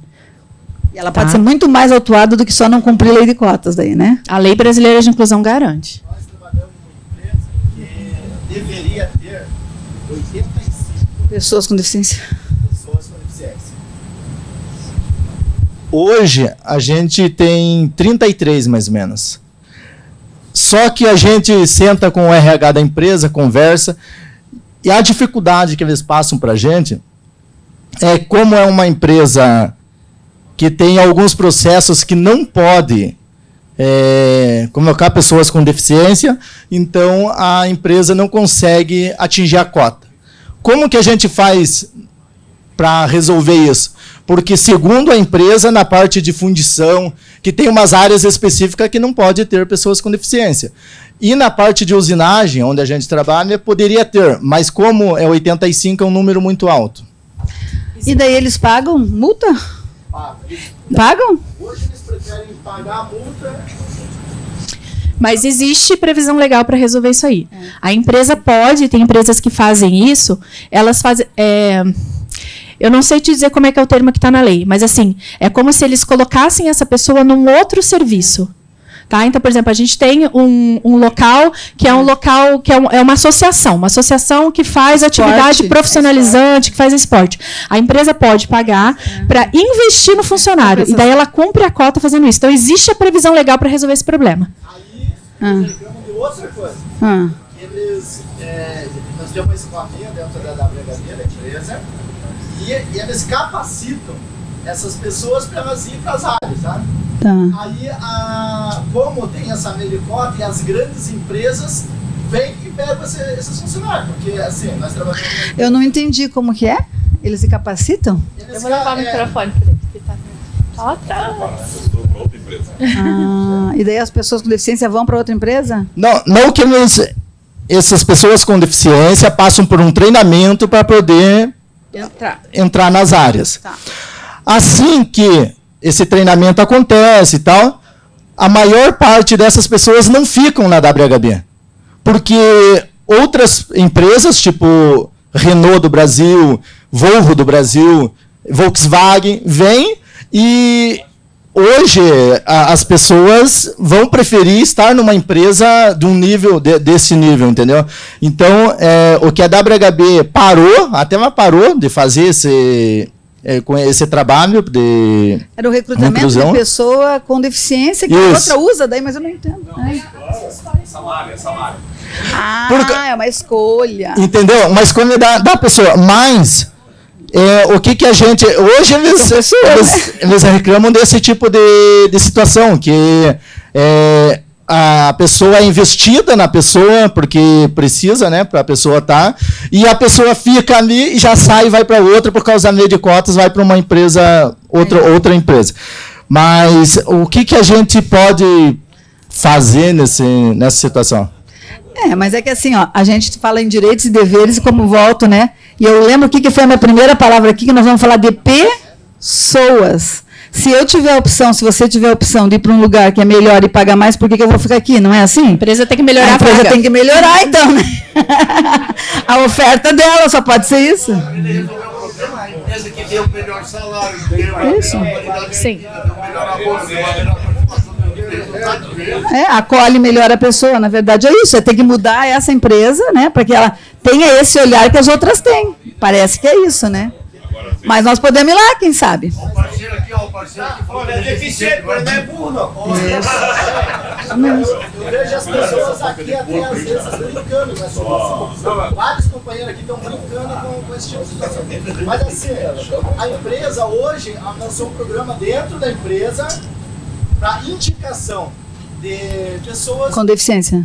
A: E ela pode ser muito mais autuada do que só não cumprir a lei de cotas daí, né?
B: A lei brasileira de inclusão garante.
I: Nós trabalhamos numa empresa que deveria ter 85
A: pessoas com deficiência.
J: Hoje a gente tem 33 mais ou menos. Só que a gente senta com o RH da empresa, conversa, e a dificuldade que eles passam para a gente é como é uma empresa que tem alguns processos que não pode colocar pessoas com deficiência, então a empresa não consegue atingir a cota. Como que a gente faz para resolver isso? Porque, segundo a empresa, na parte de fundição, que tem umas áreas específicas que não pode ter pessoas com deficiência. E na parte de usinagem, onde a gente trabalha, poderia ter, mas como é 85, é um número muito alto.
A: E daí eles pagam multa? Pagam?
I: Hoje eles preferem pagar a multa.
B: Mas existe previsão legal para resolver isso aí. A empresa pode, tem empresas que fazem isso, elas fazem... eu não sei te dizer como é que é o termo que está na lei, mas assim, é como se eles colocassem essa pessoa num outro serviço. Tá? Então, por exemplo, a gente tem um local que é um local que é uma associação que faz atividade profissionalizante, que faz esporte. A empresa pode pagar para investir no funcionário, e daí ela cumpre a cota fazendo isso. Então, existe a previsão legal para resolver esse problema.
I: Aí, reclamam de outra coisa. Nós temos uma escolinha dentro da WHD, da empresa, e eles capacitam essas pessoas para elas irem para as áreas, sabe?
A: Tá.
I: Aí, como tem essa melicota e as grandes empresas vêm e pegam esses funcionários, porque assim, nós trabalhamos...
A: Eu não entendi como que é? Eles se capacitam?
B: Eu vou levar o microfone para ele, que tá atrás.
A: E daí as pessoas com deficiência vão para outra empresa?
J: Não que essas pessoas com deficiência passam por um treinamento para poder entrar nas áreas.
A: Tá.
J: Assim que esse treinamento acontece e tal, a maior parte dessas pessoas não ficam na WHB. Porque outras empresas, tipo Renault do Brasil, Volvo do Brasil, Volkswagen, vêm e hoje as pessoas vão preferir estar numa empresa de um nível, desse nível, entendeu? Então, o que a WHB parou de fazer com esse trabalho de
A: Era o recrutamento
J: inclusão.
A: de pessoa com deficiência, que a outra usa daí, mas eu não entendo.
E: Salário.
A: É uma escolha.
J: Entendeu? Uma escolha da pessoa. Mas o que a gente... Hoje eles reclamam desse tipo de situação, que a pessoa é investida na pessoa, porque precisa, né, para a pessoa estar, e a pessoa fica ali e já sai e vai para outra, por causa da lei de cotas, vai para uma empresa, outra empresa. Mas o que a gente pode fazer nessa situação?
A: Mas é que assim, ó, a gente fala em direitos e deveres, e como volto, né? E eu lembro o que foi a minha primeira palavra aqui, que nós vamos falar de pessoas. Se eu tiver a opção, se você tiver a opção de ir para um lugar que é melhor e pagar mais, por que eu vou ficar aqui? Não é assim?
B: A empresa tem que melhorar
A: a empresa tem que melhorar, então, né? A oferta dela só pode ser isso.
I: A empresa que deu o melhor salário,
A: isso.
B: Sim.
A: Acolhe melhor a pessoa, na verdade é isso, tem que mudar essa empresa, né, para que ela tenha esse olhar que as outras têm. Parece que é isso, né? Mas nós podemos ir lá, quem sabe?
I: O parceiro aqui, o parceiro que falou, é deficiente, mas não é burro, não. Eu vejo as pessoas aqui até às vezes brincando com essa situação. Vários companheiros aqui estão brincando com esse tipo de situação. Mas assim, a empresa hoje lançou um programa dentro da empresa para indicação de pessoas
A: com deficiência.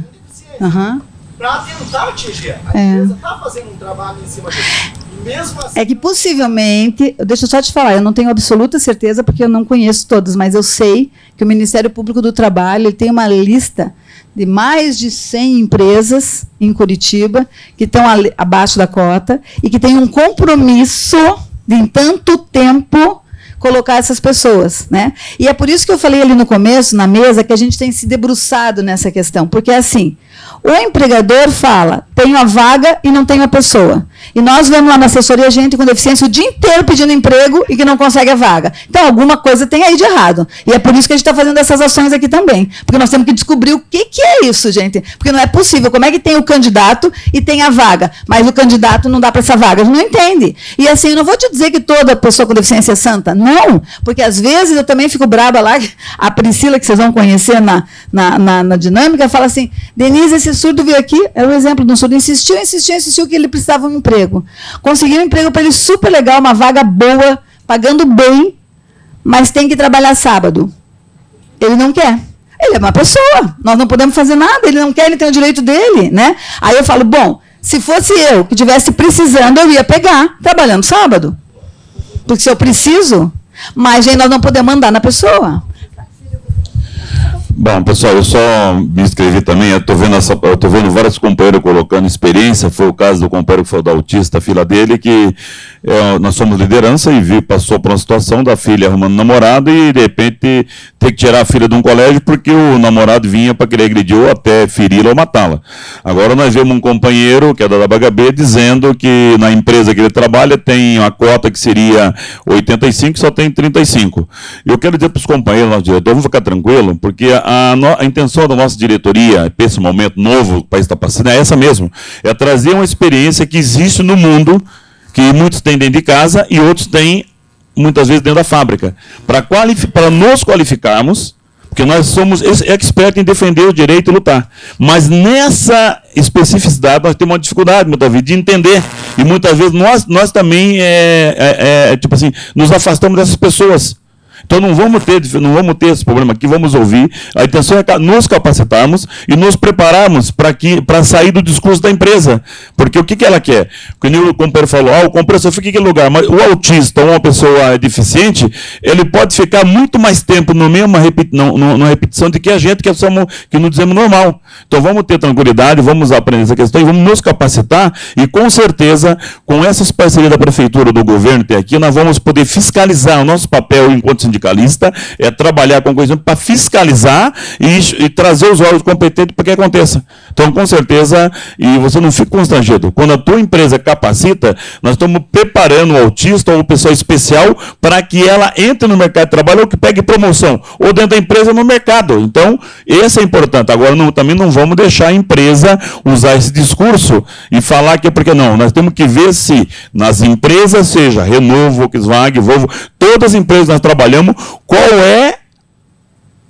I: Para tentar atingir. A empresa está fazendo um trabalho em cima disso. Mesmo assim,
A: é que possivelmente, deixa eu só te falar, eu não tenho absoluta certeza porque eu não conheço todas, mas eu sei que o Ministério Público do Trabalho ele tem uma lista de mais de 100 empresas em Curitiba que estão abaixo da cota e que tem um compromisso de, em tanto tempo, colocar essas pessoas, né? E é por isso que eu falei ali no começo, na mesa, que a gente tem se debruçado nessa questão, porque assim, o empregador fala, tenho a vaga e não tenho a pessoa. E nós vemos lá na assessoria gente com deficiência o dia inteiro pedindo emprego e que não consegue a vaga. Então, alguma coisa tem aí de errado. E é por isso que a gente está fazendo essas ações aqui também. Porque nós temos que descobrir o que é isso, gente. Porque não é possível. Como é que tem o candidato e tem a vaga, mas o candidato não dá para essa vaga? A gente não entende. E assim, eu não vou te dizer que toda pessoa com deficiência é santa. Não. Porque às vezes eu também fico braba lá. A Priscila, que vocês vão conhecer na dinâmica, fala assim, Denise, esse surdo veio aqui, é o exemplo de um surdo, insistiu que ele precisava de um emprego. Conseguiu um emprego para ele super legal, uma vaga boa, pagando bem, mas tem que trabalhar sábado. Ele não quer. Ele é uma pessoa, nós não podemos fazer nada, ele não quer, ele tem o direito dele, né? Aí eu falo, bom, se fosse eu que estivesse precisando, eu ia pegar, trabalhando sábado. Porque se eu preciso, mas aí nós não podemos mandar na pessoa.
K: Bom, pessoal, eu só me inscrevi também, eu estou vendo vários companheiros colocando experiência, foi o caso do companheiro que foi da autista, a filha dele, que nós somos liderança e passou por uma situação da filha arrumando namorado e, de repente, ter que tirar a filha de um colégio porque o namorado vinha para querer agredir ou até feri-la ou matá-la. Agora nós vemos um companheiro, que é da WHB, dizendo que na empresa que ele trabalha tem uma cota que seria 85 e só tem 35. Eu quero dizer para os companheiros, nosso diretor, vamos ficar tranquilo, porque a intenção da nossa diretoria, para esse momento novo que o país está passando, é essa mesmo, é trazer uma experiência que existe no mundo, que muitos têm dentro de casa e outros têm, muitas vezes, dentro da fábrica, para nos qualificarmos, porque nós somos expertos em defender o direito e lutar. Mas nessa especificidade nós temos uma dificuldade, muitas vezes, de entender. E muitas vezes nós também, tipo assim, nos afastamos dessas pessoas. Então não vamos ter esse problema aqui, vamos ouvir. A intenção é nos capacitarmos e nos prepararmos para sair do discurso da empresa. Porque o que ela quer? Quando o companheiro falou, o companheiro só fica em que lugar? Mas o autista, uma pessoa deficiente, ele pode ficar muito mais tempo numa repetição de que a gente que não dizemos normal. Então vamos ter tranquilidade, vamos aprender essa questão e vamos nos capacitar e com certeza, com essas parcerias da prefeitura, do governo até aqui, nós vamos poder fiscalizar o nosso papel enquanto sindicato sindicalista é trabalhar com conhecimento para fiscalizar e trazer os órgãos competentes para que aconteça. Então, com certeza, e você não fica constrangido. Quando a tua empresa capacita, nós estamos preparando o autista ou pessoa especial para que ela entre no mercado de trabalho ou que pegue promoção, ou dentro da empresa no mercado. Então, esse é importante. Agora, também não vamos deixar a empresa usar esse discurso e falar que é porque não. Nós temos que ver se nas empresas, seja Renault, Volkswagen, Volvo, todas as empresas que nós trabalhamos, qual é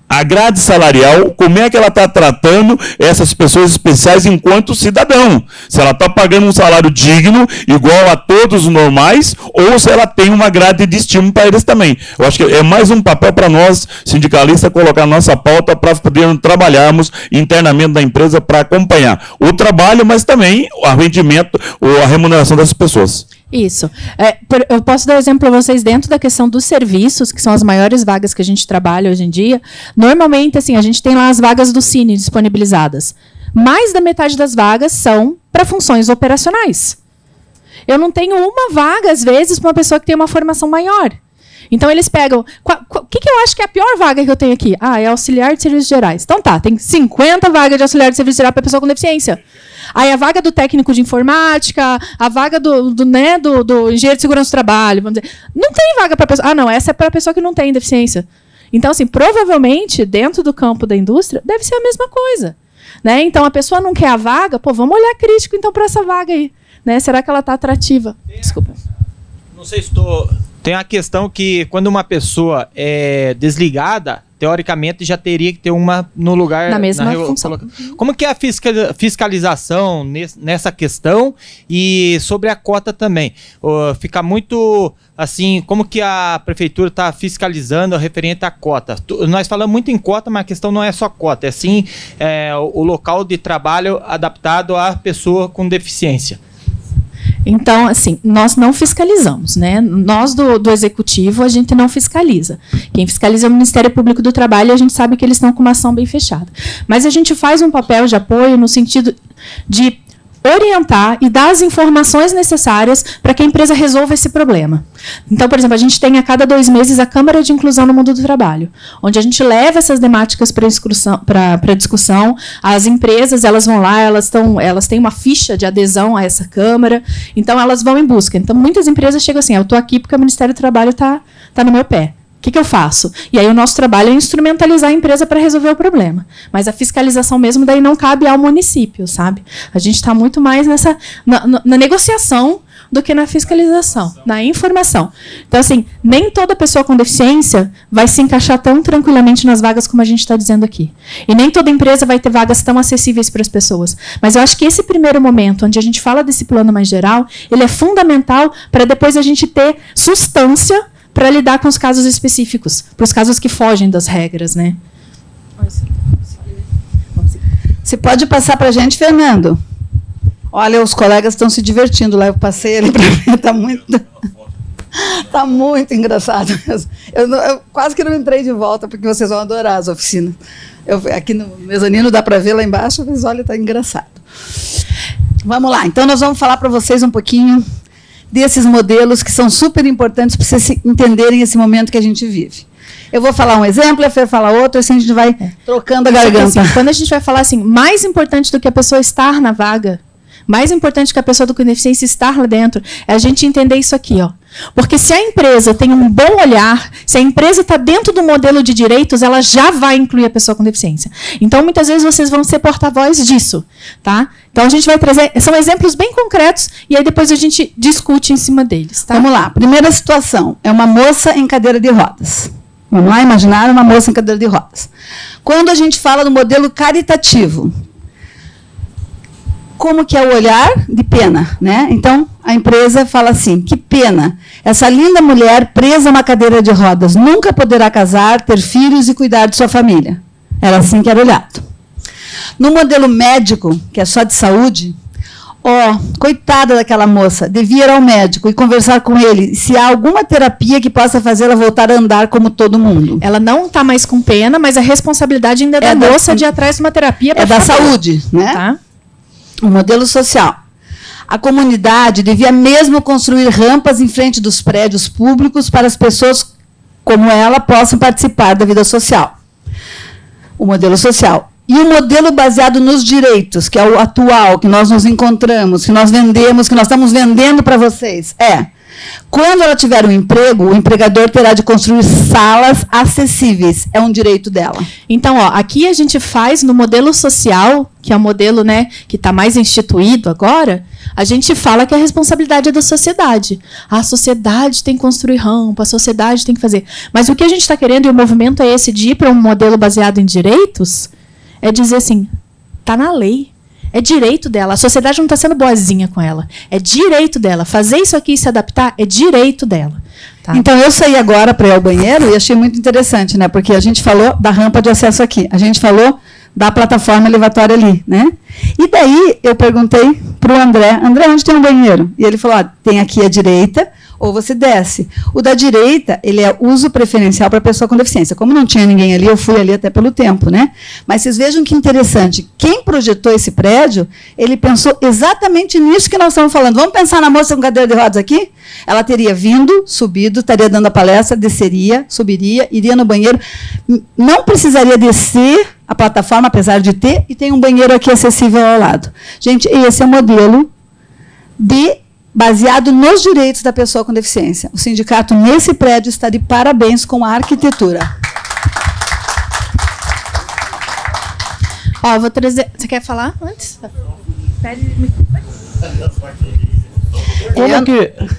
K: a grade salarial, como é que ela está tratando essas pessoas especiais enquanto cidadão. Se ela está pagando um salário digno, igual a todos os normais, ou se ela tem uma grade de estímulo para eles também. Eu acho que é mais um papel para nós, sindicalistas, colocar nossa pauta para poder trabalharmos internamente da empresa para acompanhar o trabalho, mas também o rendimento ou a remuneração dessas pessoas.
B: Isso. Eu posso dar um exemplo para vocês dentro da questão dos serviços, que são as maiores vagas que a gente trabalha hoje em dia. Normalmente, assim, a gente tem lá as vagas do Cine disponibilizadas. Mais da metade das vagas são para funções operacionais. Eu não tenho uma vaga, às vezes, para uma pessoa que tem uma formação maior. Então, eles pegam... O que eu acho que é a pior vaga que eu tenho aqui? É auxiliar de serviços gerais. Então tá, tem 50 vagas de auxiliar de serviços gerais para pessoa com deficiência. Aí a vaga do técnico de informática, a vaga do engenheiro de segurança do trabalho, vamos dizer. Não tem vaga para pessoa. Não, essa é para a pessoa que não tem deficiência. Então, assim, provavelmente, dentro do campo da indústria, deve ser a mesma coisa. Né? Então, a pessoa não quer a vaga, vamos olhar crítico, então, para essa vaga aí. Né? Será que ela está atrativa? Desculpa.
L: Não sei se estou... Tem a questão que, quando uma pessoa é desligada, teoricamente já teria que ter uma no lugar...
B: Na mesma função.
L: Como que é a fiscalização nessa questão e sobre a cota também? Fica muito, assim, como que a prefeitura está fiscalizando referente à cota? Nós falamos muito em cota, mas a questão não é só cota, é sim o local de trabalho adaptado à pessoa com deficiência.
B: Então, assim, nós não fiscalizamos, né? Nós do Executivo, a gente não fiscaliza. Quem fiscaliza é o Ministério Público do Trabalho e a gente sabe que eles estão com uma ação bem fechada. Mas a gente faz um papel de apoio no sentido de orientar e dar as informações necessárias para que a empresa resolva esse problema. Então, por exemplo, a gente tem a cada 2 meses a Câmara de Inclusão no Mundo do Trabalho, onde a gente leva essas temáticas para discussão. As empresas, elas vão lá, elas têm uma ficha de adesão a essa Câmara, então elas vão em busca. Então, muitas empresas chegam assim, eu estou aqui porque o Ministério do Trabalho está no meu pé. O que eu faço? E aí o nosso trabalho é instrumentalizar a empresa para resolver o problema. Mas a fiscalização mesmo daí não cabe ao município, sabe? A gente está muito mais na negociação do que na fiscalização, na informação. Então, assim, nem toda pessoa com deficiência vai se encaixar tão tranquilamente nas vagas como a gente está dizendo aqui. E nem toda empresa vai ter vagas tão acessíveis para as pessoas. Mas eu acho que esse primeiro momento, onde a gente fala desse plano mais geral, ele é fundamental para depois a gente ter substância para lidar com os casos específicos, para os casos que fogem das regras, né?
A: Você pode passar para a gente, Fernando? Olha, os colegas estão se divertindo lá, eu passei ali para mim, está muito engraçado mesmo. Eu quase que não entrei de volta, porque vocês vão adorar as oficinas. Aqui no mezanino dá para ver lá embaixo, mas olha, está engraçado. Vamos lá, então nós vamos falar para vocês um pouquinho desses modelos que são super importantes para vocês entenderem esse momento que a gente vive. Eu vou falar um exemplo, a Fer fala outro, assim a gente vai trocando a garganta.
B: Assim, quando a gente vai falar assim, mais importante do que a pessoa estar na vaga, mais importante que a pessoa com deficiência estar lá dentro, é a gente entender isso aqui, ó. Porque se a empresa tem um bom olhar, se a empresa está dentro do modelo de direitos, ela já vai incluir a pessoa com deficiência. Então, muitas vezes, vocês vão ser porta-voz disso. Tá? Então, a gente vai trazer... São exemplos bem concretos e aí depois a gente discute em cima deles. Tá?
A: Vamos lá. Primeira situação é uma moça em cadeira de rodas. Vamos lá imaginar uma moça em cadeira de rodas. Quando a gente fala do modelo caritativo, como que é o olhar de pena, né? Então, a empresa fala assim, que pena, essa linda mulher presa a uma cadeira de rodas nunca poderá casar, ter filhos e cuidar de sua família. Era assim que era olhado. No modelo médico, que é só de saúde, coitada daquela moça, devia ir ao médico e conversar com ele se há alguma terapia que possa fazê-la voltar a andar como todo mundo.
B: Ela não está mais com pena, mas a responsabilidade ainda é da moça de ir atrás de uma terapia.
A: É da saúde, né?
B: Tá?
A: O modelo social. A comunidade devia mesmo construir rampas em frente dos prédios públicos para as pessoas como ela, possam participar da vida social. O modelo social. E o modelo baseado nos direitos, que é o atual, que nós nos encontramos, que nós vendemos, que nós estamos vendendo para vocês, quando ela tiver um emprego, o empregador terá de construir salas acessíveis. É um direito dela.
B: Então, aqui a gente faz no modelo social, que é o modelo, né, que está mais instituído agora, a gente fala que a responsabilidade é da sociedade. A sociedade tem que construir rampa, a sociedade tem que fazer. Mas o que a gente está querendo, e o movimento é esse de ir para um modelo baseado em direitos, é dizer assim, está na lei. É direito dela. A sociedade não está sendo boazinha com ela. É direito dela. Fazer isso aqui e se adaptar é direito dela. Tá?
A: Então, eu saí agora para ir ao banheiro e achei muito interessante, né? Porque a gente falou da rampa de acesso aqui. A gente falou da plataforma elevatória ali, né? E daí, eu perguntei para o André, onde tem um banheiro? E ele falou, tem aqui à direita, ou você desce. O da direita, ele é uso preferencial para pessoa com deficiência. Como não tinha ninguém ali, eu fui ali até pelo tempo, né? Mas vocês vejam que interessante. Quem projetou esse prédio, ele pensou exatamente nisso que nós estamos falando. Vamos pensar na moça com cadeira de rodas aqui? Ela teria vindo, subido, estaria dando a palestra, desceria, subiria, iria no banheiro. Não precisaria descer a plataforma, apesar de ter, e tem um banheiro aqui acessível ao lado. Gente, esse é o modelo baseado nos direitos da pessoa com deficiência. O sindicato, nesse prédio, está de parabéns com a arquitetura.
B: Vou trazer... Você quer falar antes? Pede.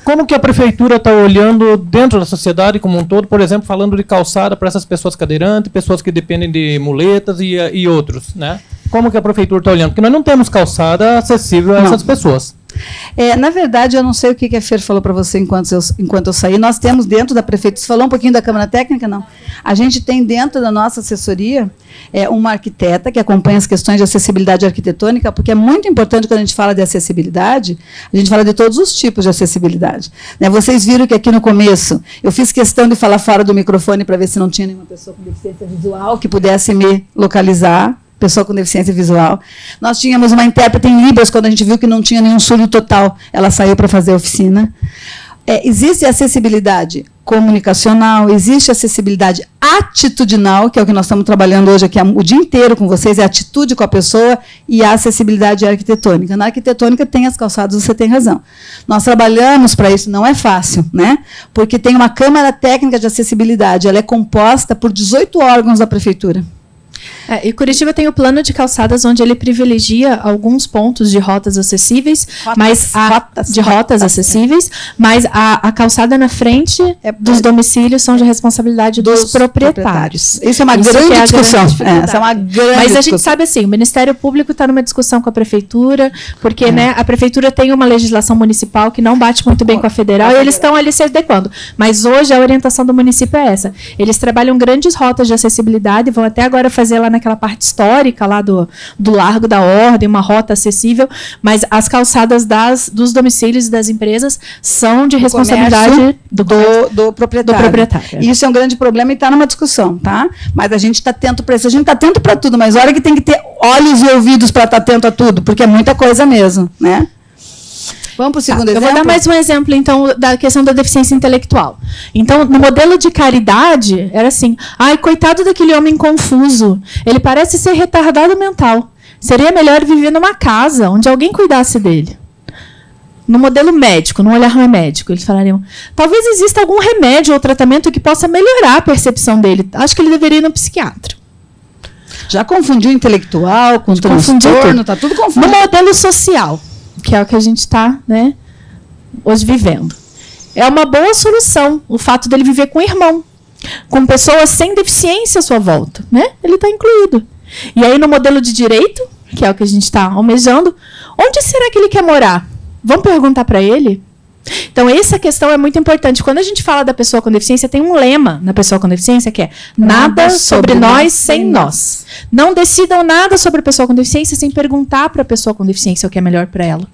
C: Como que a prefeitura está olhando dentro da sociedade como um todo, por exemplo, falando de calçada para essas pessoas cadeirantes, pessoas que dependem de muletas e outros, né? Como que a prefeitura está olhando? Porque nós não temos calçada acessível a essas pessoas.
A: Na verdade, eu não sei o que a Fer falou para você enquanto eu saí. Nós temos dentro da prefeitura, você falou um pouquinho da Câmara Técnica, não? A gente tem dentro da nossa assessoria uma arquiteta que acompanha as questões de acessibilidade arquitetônica, porque é muito importante quando a gente fala de acessibilidade, a gente fala de todos os tipos de acessibilidade. Né? Vocês viram que aqui no começo eu fiz questão de falar fora do microfone para ver se não tinha nenhuma pessoa com deficiência visual que pudesse me localizar. Pessoa com deficiência visual. Nós tínhamos uma intérprete em Libras, quando a gente viu que não tinha nenhum surdo total, ela saiu para fazer a oficina. Existe acessibilidade comunicacional, existe acessibilidade atitudinal, que é o que nós estamos trabalhando hoje aqui o dia inteiro com vocês, é a atitude com a pessoa, e a acessibilidade arquitetônica. Na arquitetônica tem as calçadas, você tem razão. Nós trabalhamos para isso, não é fácil, né? Porque tem uma Câmara Técnica de Acessibilidade, ela é composta por 18 órgãos da prefeitura.
B: E Curitiba tem o plano de calçadas onde ele privilegia alguns pontos de rotas acessíveis, rotas acessíveis, mas a calçada na frente dos domicílios são de responsabilidade dos proprietários.
A: Isso é uma grande discussão. Essa é uma grande
B: mas a gente sabe assim, o Ministério Público está numa discussão com a prefeitura, porque né, a prefeitura tem uma legislação municipal que não bate muito bem com a federal e eles estão ali se adequando. Mas hoje a orientação do município é essa. Eles trabalham grandes rotas de acessibilidade, vão até agora fazer lá naquela parte histórica lá do Largo da Ordem, uma rota acessível, mas as calçadas dos domicílios e das empresas são de responsabilidade
A: do proprietário. Isso é um grande problema e está numa discussão, tá? Mas a gente está atento para isso. A gente está atento para tudo, mas olha que tem que ter olhos e ouvidos para estar atento a tudo, porque é muita coisa mesmo, né? Vamos para o segundo exemplo?
B: Eu vou dar mais um exemplo, então, da questão da deficiência intelectual. Então, no modelo de caridade, era assim, coitado daquele homem confuso, ele parece ser retardado mental. Seria melhor viver numa casa onde alguém cuidasse dele. No modelo médico, no olhar médico, eles falariam, talvez exista algum remédio ou tratamento que possa melhorar a percepção dele. Acho que ele deveria ir no psiquiatra.
A: Já confundiu intelectual com transtorno, está tudo confuso.
B: No modelo social, que é o que a gente está, né, hoje vivendo. É uma boa solução o fato dele viver com o irmão, com pessoas sem deficiência à sua volta. Né? Ele está incluído. E aí, no modelo de direito, que é o que a gente está almejando, onde será que ele quer morar? Vamos perguntar para ele? Então, essa questão é muito importante. Quando a gente fala da pessoa com deficiência, tem um lema na pessoa com deficiência que é nada sobre nós sem nós. Não decidam nada sobre a pessoa com deficiência sem perguntar para a pessoa com deficiência o que é melhor para ela.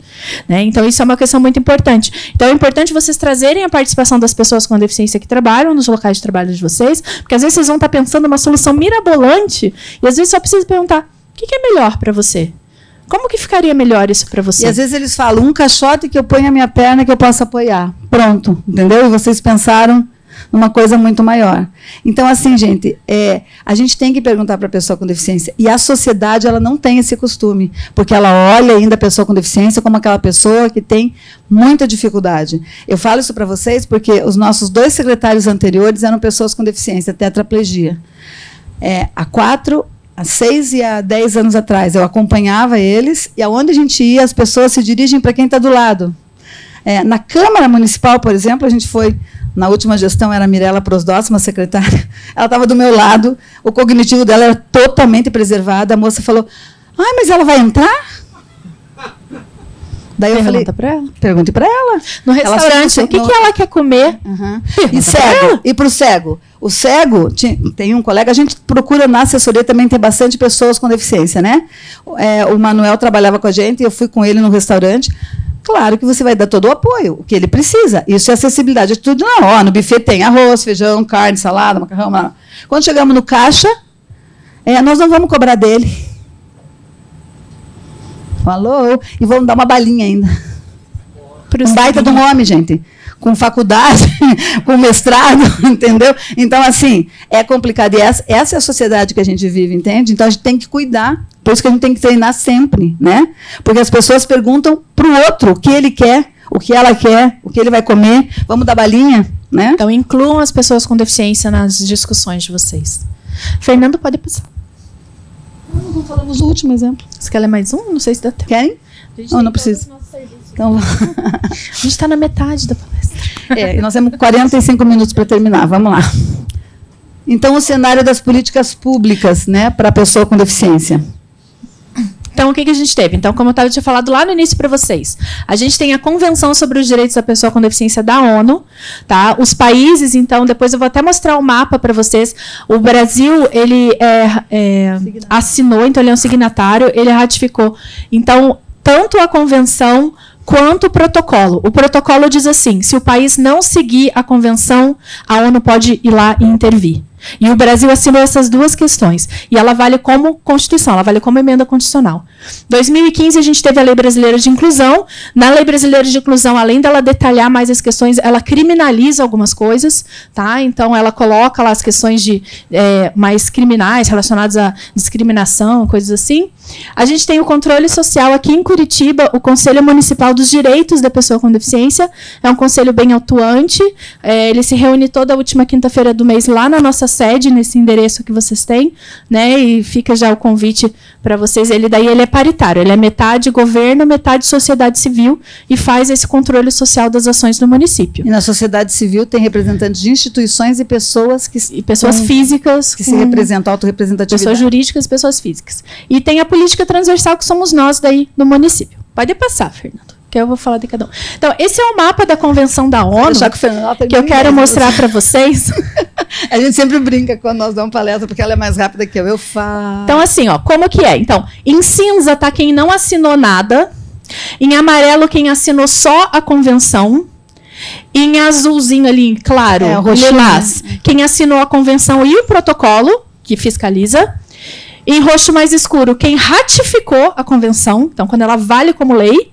B: Né? Então, isso é uma questão muito importante. Então, é importante vocês trazerem a participação das pessoas com deficiência que trabalham nos locais de trabalho de vocês, porque às vezes vocês vão estar pensando uma solução mirabolante e às vezes só precisa perguntar, o que é melhor para você? Como que ficaria melhor isso para você?
A: E às vezes eles falam, um caixote que eu ponho a minha perna que eu possa apoiar. Pronto, entendeu? E vocês pensaram numa coisa muito maior. Então, assim, gente, a gente tem que perguntar para a pessoa com deficiência. E a sociedade, ela não tem esse costume, porque ela olha ainda a pessoa com deficiência como aquela pessoa que tem muita dificuldade. Eu falo isso para vocês porque os nossos 2 secretários anteriores eram pessoas com deficiência, tetraplegia. Há 6 e há 10 anos atrás, eu acompanhava eles, e aonde a gente ia, as pessoas se dirigem para quem está do lado. Na Câmara Municipal, por exemplo, a gente foi, na última gestão era a Mirella Prosdócio, uma secretária, ela estava do meu lado, o cognitivo dela era totalmente preservado, a moça falou, mas ela vai entrar? Daí eu falei, pergunte para ela.
B: No restaurante, o que ela quer comer?
A: E cego, e para o cego? O cego, tem um colega, a gente procura na assessoria também ter bastante pessoas com deficiência, né? O Manuel trabalhava com a gente, eu fui com ele no restaurante. Claro que você vai dar todo o apoio, o que ele precisa. Isso é acessibilidade. Tudo não. No buffet tem arroz, feijão, carne, salada, macarrão. Quando chegamos no caixa, nós não vamos cobrar dele. Alô? E vamos dar uma balinha ainda. Um baita de um homem, gente. Com faculdade, com mestrado, entendeu? Então, assim, é complicado. E essa é a sociedade que a gente vive, entende? Então, a gente tem que cuidar. Por isso que a gente tem que treinar sempre, né? Porque as pessoas perguntam para o outro o que ele quer, o que ela quer, o que ele vai comer. Vamos dar balinha, né?
B: Então, incluam as pessoas com deficiência nas discussões de vocês. Fernando, pode passar.
A: Não falamos o último exemplo.
B: Você quer ler mais um? Não sei se dá tempo.
A: Querem? Não precisa. Então,
B: a gente está na metade da palestra.
A: E nós temos 45 minutos para terminar. Vamos lá. Então, o cenário das políticas públicas, né, para a pessoa com deficiência.
B: Então, o que a gente teve? Então, como eu tinha falado lá no início para vocês, a gente tem a Convenção sobre os Direitos da Pessoa com Deficiência da ONU, tá? Os países, então, depois eu vou até mostrar o mapa para vocês. O Brasil, ele assinou, então ele é um signatário, ele ratificou. Então, tanto a Convenção quanto o protocolo. O protocolo diz assim, se o país não seguir a Convenção, a ONU pode ir lá e intervir. E o Brasil assinou essas 2 questões. E ela vale como Constituição, ela vale como emenda constitucional. Em 2015, a gente teve a Lei Brasileira de Inclusão. Na Lei Brasileira de Inclusão, além dela detalhar mais as questões, ela criminaliza algumas coisas. Tá? Então, ela coloca lá as questões mais criminais, relacionadas à discriminação, coisas assim. A gente tem o controle social aqui em Curitiba, o Conselho Municipal dos Direitos da Pessoa com Deficiência. É um conselho bem atuante. Ele se reúne toda a última quinta-feira do mês lá na nossa sede, nesse endereço que vocês têm, né? E fica já o convite para vocês. Ele é paritário, ele é metade governo, metade sociedade civil e faz esse controle social das ações do município.
A: E na sociedade civil tem representantes de instituições e pessoas
B: físicas
A: que se representam, autorrepresentatividade.
B: Pessoas jurídicas e pessoas físicas. E tem a política transversal, que somos nós daí do município. Pode passar, Fernando, que eu vou falar de cada um. Então, esse é o mapa da Convenção da ONU, que eu quero mostrar para vocês.
A: A gente sempre brinca quando nós damos palestra, porque ela é mais rápida que eu falo.
B: Então, assim, como que é? Então, em cinza está quem não assinou nada, em amarelo quem assinou só a Convenção, em azulzinho ali, claro, lilás, quem assinou a Convenção e o protocolo, que fiscaliza, em roxo mais escuro, quem ratificou a Convenção, então, quando ela vale como lei,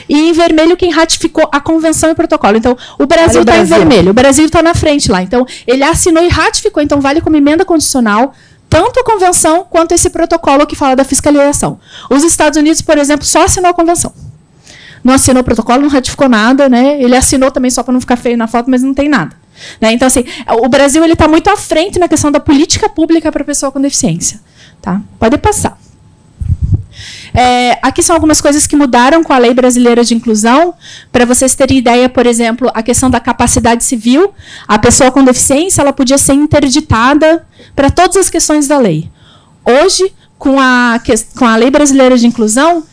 B: e em vermelho quem ratificou a Convenção e o protocolo. Então, o Brasil está em vermelho, o Brasil está na frente lá. Então, ele assinou e ratificou, então vale como emenda condicional tanto a Convenção quanto esse protocolo que fala da fiscalização. Os Estados Unidos, por exemplo, só assinou a Convenção. Não assinou o protocolo, não ratificou nada, né? Ele assinou também só para não ficar feio na foto, mas não tem nada. Né? Então, assim, o Brasil está muito à frente na questão da política pública para a pessoa com deficiência. Tá? Pode passar. Aqui são algumas coisas que mudaram com a Lei Brasileira de Inclusão. Para vocês terem ideia, por exemplo, a questão da capacidade civil. A pessoa com deficiência ela podia ser interditada para todas as questões da lei. Hoje, com a Lei Brasileira de Inclusão,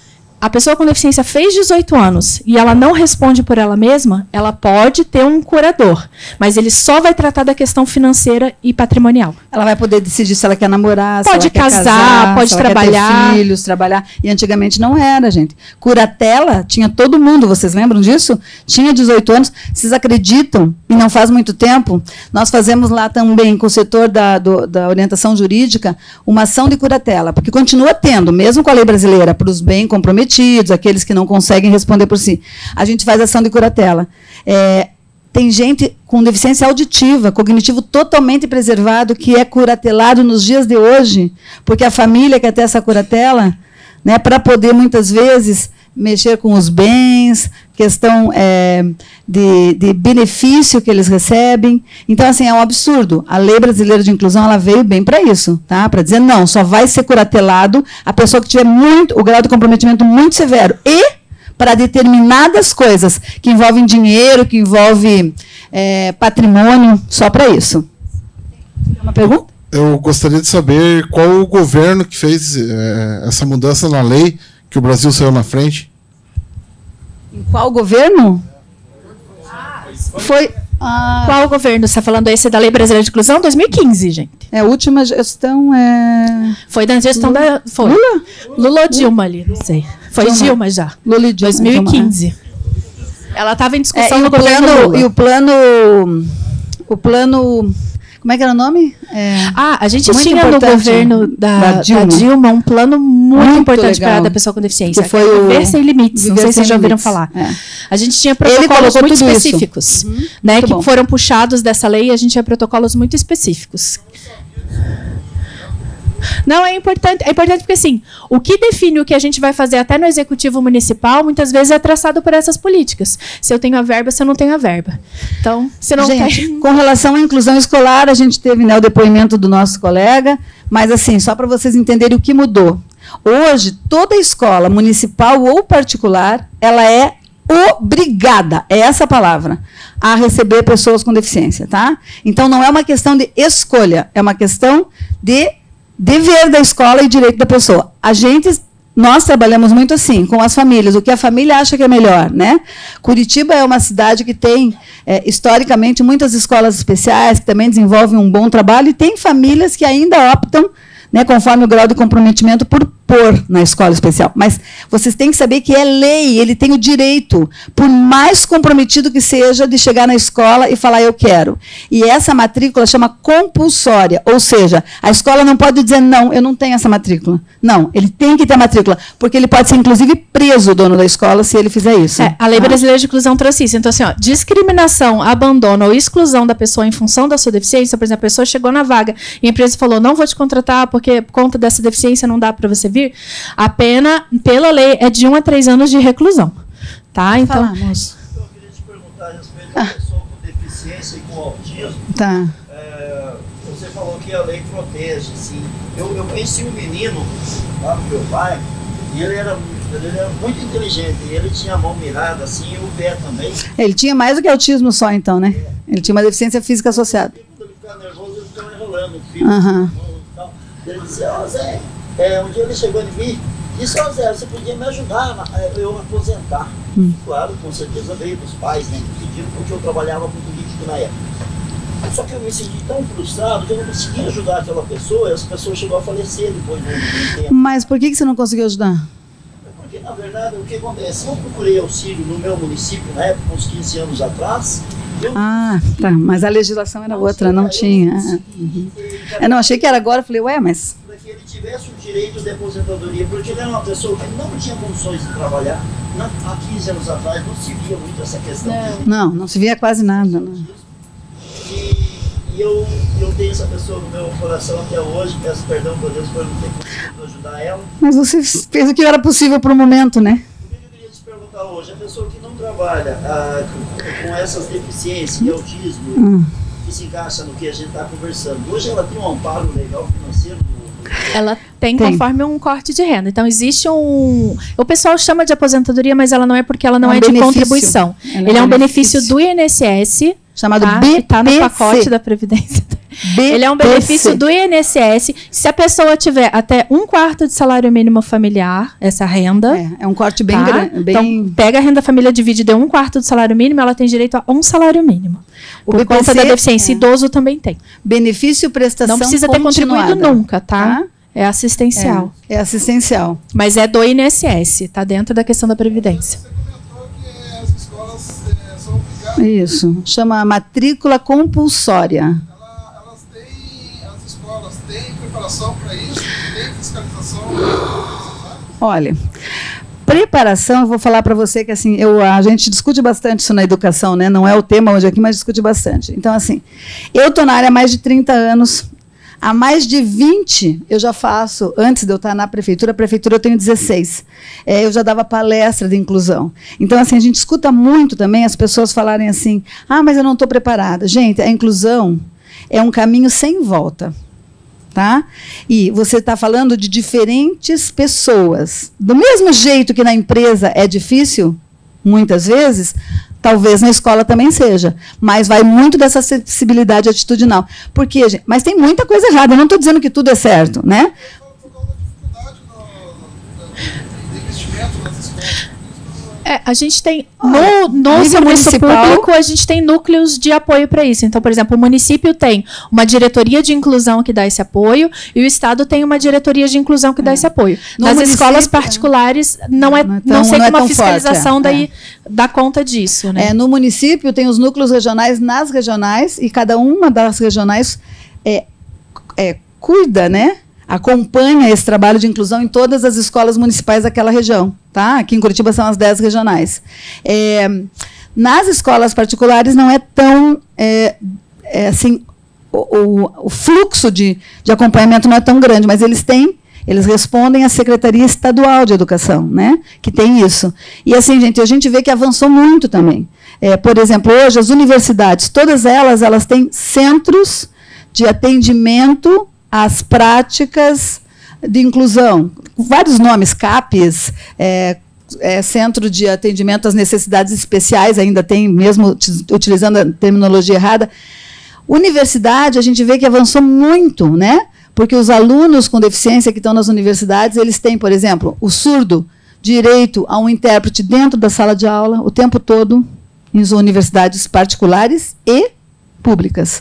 B: a pessoa com deficiência fez 18 anos e ela não responde por ela mesma, ela pode ter um curador, mas ele só vai tratar da questão financeira e patrimonial.
A: Ela vai poder decidir se ela quer namorar,
B: pode
A: se ela quer
B: casar, pode trabalhar,
A: quer ter filhos, trabalhar. E antigamente não era, gente. Curatela tinha todo mundo, vocês lembram disso? Tinha 18 anos. Vocês acreditam? E não faz muito tempo, nós fazemos lá também com o setor da orientação jurídica uma ação de curatela, porque continua tendo, mesmo com a lei brasileira, para os bem comprometidos, aqueles que não conseguem responder por si. A gente faz ação de curatela. Tem gente com deficiência auditiva, cognitivo totalmente preservado, que é curatelado nos dias de hoje, porque a família quer ter essa curatela, né, para poder, muitas vezes, mexer com os bens, questão de benefício que eles recebem. Então, assim, é um absurdo. A Lei Brasileira de Inclusão, ela veio bem para isso, tá? Para dizer, não, só vai ser curatelado a pessoa que tiver o grau de comprometimento muito severo. E para determinadas coisas que envolvem dinheiro, que envolvem patrimônio, só para isso. Uma pergunta?
M: Eu gostaria de saber qual o governo que fez essa mudança na lei, que o Brasil saiu na frente.
A: Em qual governo? Foi...
B: Qual governo? Você está falando esse da Lei Brasileira de Inclusão? 2015, gente.
A: A última gestão
B: Foi da gestão
A: Lula?
B: da... Foi. Lula ou Dilma ali, não sei. Foi Dilma já.
A: Lula e Dilma.
B: 2015. Ela estava em discussão no governo Lula.
A: E o plano... Como é que era o nome?
B: A gente tinha no governo da Dilma um plano muito importante para a pessoa com deficiência, que foi o Viver Sem Limites. Não sei se vocês já ouviram falar. A gente tinha protocolos muito específicos, né, que foram puxados dessa lei, e a gente tinha protocolos muito específicos. Não, é importante porque, assim, o que define o que a gente vai fazer até no executivo municipal, muitas vezes é traçado por essas políticas. Se eu tenho a verba, se eu não tenho a verba. Então, se não
A: tem... Com relação à inclusão escolar, a gente teve, né, o depoimento do nosso colega, mas, assim, só para vocês entenderem o que mudou. Hoje, toda escola, municipal ou particular, ela é obrigada, é essa a palavra, a receber pessoas com deficiência, tá? Então, não é uma questão de escolha, é uma questão de dever da escola e direito da pessoa. Nós trabalhamos muito assim, com as famílias, o que a família acha que é melhor, né? Curitiba é uma cidade que tem, historicamente, muitas escolas especiais, que também desenvolvem um bom trabalho, e tem famílias que ainda optam, né, conforme o grau de comprometimento, por pôr na escola especial. Mas vocês têm que saber que é lei, ele tem o direito, por mais comprometido que seja, de chegar na escola e falar, eu quero. E essa matrícula chama compulsória, ou seja, a escola não pode dizer, não, eu não tenho essa matrícula. Não, ele tem que ter a matrícula, porque ele pode ser, inclusive, preso, o dono da escola, se ele fizer isso.
B: A Lei Brasileira de Inclusão trouxe isso. Então, assim, discriminação, abandono ou exclusão da pessoa em função da sua deficiência, por exemplo, a pessoa chegou na vaga e a empresa falou, não vou te contratar porque por conta dessa deficiência não dá para você vir, a pena, pela lei, é de 1 a 3 anos de reclusão. Tá? Então,
I: eu queria te perguntar a respeito da pessoa com deficiência e com autismo.
A: Tá.
I: Você falou que a lei protege, sim. Eu conheci um menino lá no meu bairro, e ele era muito inteligente. Ele tinha a mão mirada, assim, e o pé também.
A: Ele tinha mais do que autismo só, então, né? Ele tinha uma deficiência física associada.
I: Quando ele ficava nervoso, ele ficava enrolando o fio. Ele dizia, Zé, um dia ele chegou em mim e disse, Zé, você podia me ajudar eu aposentar. Claro, com certeza veio dos pais, né, que pediram, porque eu trabalhava com político na época. Só que eu me senti tão frustrado que eu não conseguia ajudar aquela pessoa, e essa pessoa chegou a falecer depois de um tempo.
A: Mas por que você não conseguiu ajudar?
I: Porque, na verdade, o que acontece? Eu procurei auxílio no meu município, na época, uns 15 anos atrás.
A: Tá, mas a legislação era outra, não tinha. Eu não achei que era agora, eu falei, mas...
I: Para que ele tivesse o direito de aposentadoria, porque ele era uma pessoa que não tinha condições de trabalhar. Há 15 anos atrás não se via muito essa questão.
A: Não se via quase nada. Não.
I: E eu tenho essa pessoa no meu coração até hoje, peço perdão por Deus por não ter conseguido ajudar ela.
A: Mas você fez o que era possível para o momento, né?
I: Eu queria te perguntar hoje, a pessoa que não trabalha com essas deficiências e autismo, que se encaixa no que a gente está conversando, hoje ela tem um amparo legal financeiro?
B: Ela tem conforme um corte de renda. Então, existe o pessoal chama de aposentadoria, mas ela não é porque ela não é de contribuição. Ele é um benefício do INSS,
A: chamado
B: BPC. Está no pacote da Previdência. Ele é um benefício do INSS. Se a pessoa tiver até 1/4 de salário mínimo familiar, essa renda...
A: É um corte bem grande.
B: Então, pega a renda família, divide de 1/4 do salário mínimo, ela tem direito a 1 salário mínimo. Por conta da deficiência. Idoso também tem.
A: Benefício prestação
B: não precisa ter contribuído nunca, tá? É assistencial.
A: É assistencial.
B: Mas é do INSS, está dentro da questão da Previdência.
M: Você comentou que as escolas são obrigadas.
A: Isso, chama matrícula compulsória.
M: As escolas têm preparação para isso? Tem fiscalização?
A: Olha, preparação, eu vou falar para você que assim, a gente discute bastante isso na educação, né? Não é o tema hoje aqui, mas discute bastante. Então, assim, eu estou na área há mais de 30 anos. Há mais de 20 eu já faço, antes de eu estar na prefeitura eu tenho 16. Eu já dava palestra de inclusão. Então, assim, a gente escuta muito também as pessoas falarem assim, mas eu não estou preparada. Gente, a inclusão é um caminho sem volta. Tá? E você está falando de diferentes pessoas. Do mesmo jeito que na empresa é difícil, muitas vezes, talvez na escola também seja. Mas vai muito dessa sensibilidade atitudinal. Porque, gente, mas tem muita coisa errada. Eu não estou dizendo que tudo é certo, né?
B: A gente tem, no serviço público, a gente tem núcleos de apoio para isso. Então, por exemplo, o município tem uma diretoria de inclusão que dá esse apoio e o Estado tem uma diretoria de inclusão que dá esse apoio. Nas escolas particulares, não sei como a fiscalização daí dá conta disso. Né?
A: No município tem os núcleos regionais nas regionais e cada uma das regionais cuida, né? Acompanha esse trabalho de inclusão em todas as escolas municipais daquela região. Tá? Aqui em Curitiba são as 10 regionais. Nas escolas particulares não é tão assim, o fluxo de acompanhamento não é tão grande, mas eles respondem à Secretaria Estadual de Educação, né? Que tem isso. E assim, gente, a gente vê que avançou muito também. Por exemplo, hoje as universidades, todas elas têm centros de atendimento às práticas de inclusão, vários nomes, CAPES, Centro de Atendimento às Necessidades Especiais, ainda tem, mesmo utilizando a terminologia errada. Universidade, a gente vê que avançou muito, né? Porque os alunos com deficiência que estão nas universidades, eles têm, por exemplo, o surdo, direito a um intérprete dentro da sala de aula, o tempo todo, em universidades particulares e públicas.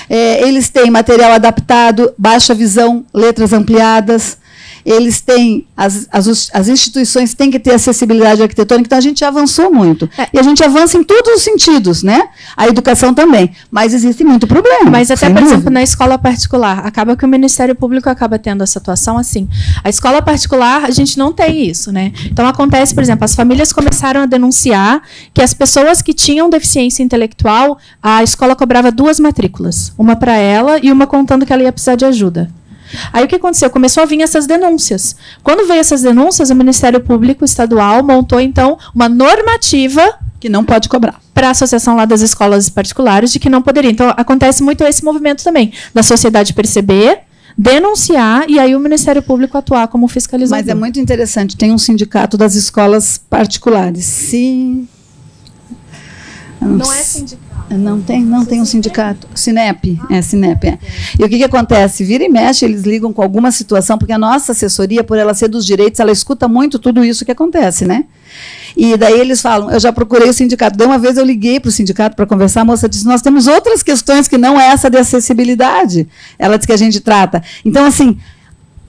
A: Eles têm material adaptado, baixa visão, letras ampliadas. Eles têm, as instituições têm que ter acessibilidade arquitetônica, então a gente avançou muito. E a gente avança em todos os sentidos, né? A educação também, mas existe muito problema.
B: Mas até, por exemplo, na escola particular, acaba que o Ministério Público acaba tendo a situação assim. A escola particular, a gente não tem isso, né? Então acontece, por exemplo, as famílias começaram a denunciar que as pessoas que tinham deficiência intelectual, a escola cobrava 2 matrículas, uma para ela e uma contando que ela ia precisar de ajuda. Aí o que aconteceu? Começou a vir essas denúncias. Quando veio essas denúncias, o Ministério Público Estadual montou, então, uma normativa
A: que não pode cobrar
B: para a associação lá das escolas particulares de que não poderia. Então, acontece muito esse movimento também, da sociedade perceber, denunciar e aí o Ministério Público atuar como fiscalizador.
A: Mas é muito interessante, tem um sindicato das escolas particulares. Sim.
B: Não é sindicato.
A: Não tem um sindicato. Sinep. Sinep. E o que acontece? Vira e mexe, eles ligam com alguma situação, porque a nossa assessoria, por ela ser dos direitos, ela escuta muito tudo isso que acontece, né? E daí eles falam, eu já procurei o sindicato. Daí uma vez eu liguei para o sindicato para conversar, a moça disse, nós temos outras questões que não é essa de acessibilidade. Ela disse que a gente trata. Então, assim,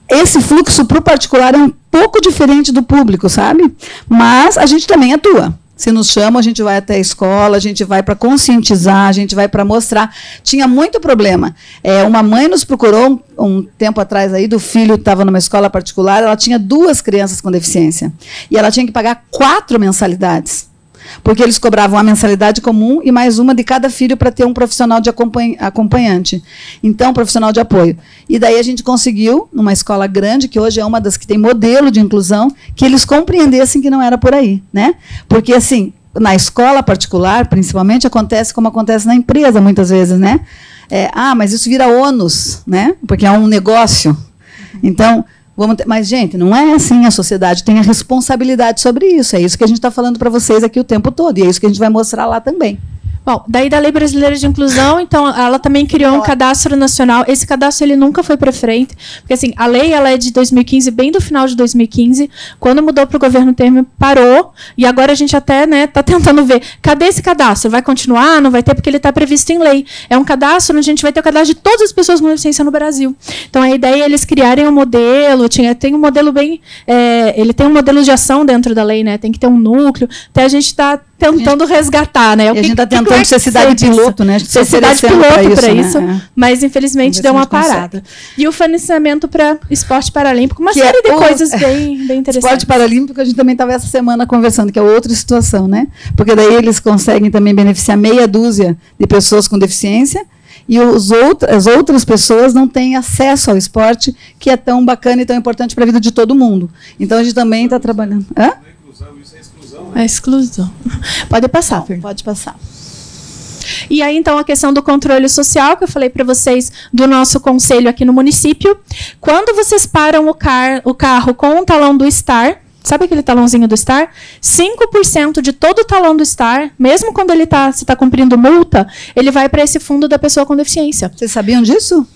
A: esse fluxo para o particular é um pouco diferente do público, sabe? Mas a gente também atua. Se nos chamam, a gente vai até a escola, a gente vai para conscientizar, a gente vai para mostrar. Tinha muito problema. Uma mãe nos procurou um tempo atrás aí, do filho que estava numa escola particular, ela tinha 2 crianças com deficiência. E ela tinha que pagar 4 mensalidades. Porque eles cobravam a mensalidade comum e mais uma de cada filho para ter um profissional de acompanhante. Então, profissional de apoio. E daí a gente conseguiu, numa escola grande, que hoje é uma das que tem modelo de inclusão, que eles compreendessem que não era por aí, né? Porque, assim, na escola particular, principalmente, acontece como acontece na empresa, muitas vezes, né? Mas isso vira ônus, né? Porque é um negócio. Então, mas, gente, não é assim. A sociedade tem a responsabilidade sobre isso. É isso que a gente está falando para vocês aqui o tempo todo. E é isso que a gente vai mostrar lá também.
B: Bom, daí da Lei Brasileira de Inclusão, então, ela também criou um cadastro nacional. Esse cadastro ele nunca foi para frente, porque assim, a lei ela é de 2015, bem do final de 2015. Quando mudou para o governo Temer, parou. E agora a gente até está tentando ver, cadê esse cadastro? Vai continuar? Não vai ter? Porque ele está previsto em lei. É um cadastro onde a gente vai ter o cadastro de todas as pessoas com deficiência no Brasil. Então, a ideia é eles criarem um modelo, tem um modelo bem... ele tem um modelo de ação dentro da lei, né? Tem que ter um núcleo. Até a gente está tentando resgatar, né?
A: A gente está tentando ser cidade piloto, né?
B: Ser cidade piloto para isso,
A: né?
B: Mas infelizmente deu uma parada. E o financiamento para esporte paralímpico, uma
A: que
B: série de coisas bem interessantes.
A: Esporte paralímpico, a gente também estava essa semana conversando, que é outra situação, né? Porque daí eles conseguem também beneficiar meia dúzia de pessoas com deficiência, e as outras pessoas não têm acesso ao esporte, que é tão bacana e tão importante para a vida de todo mundo. Então, a gente também está trabalhando. Hã?
B: Isso é exclusão, né? É exclusão. Pode passar, Fernanda.
A: Pode passar.
B: E aí, então, a questão do controle social, que eu falei para vocês do nosso conselho aqui no município. Quando vocês param o carro com o talão do STAR, sabe aquele talãozinho do STAR? 5% de todo o talão do STAR, mesmo quando ele está cumprindo multa, ele vai para esse fundo da pessoa com deficiência.
A: Vocês sabiam disso?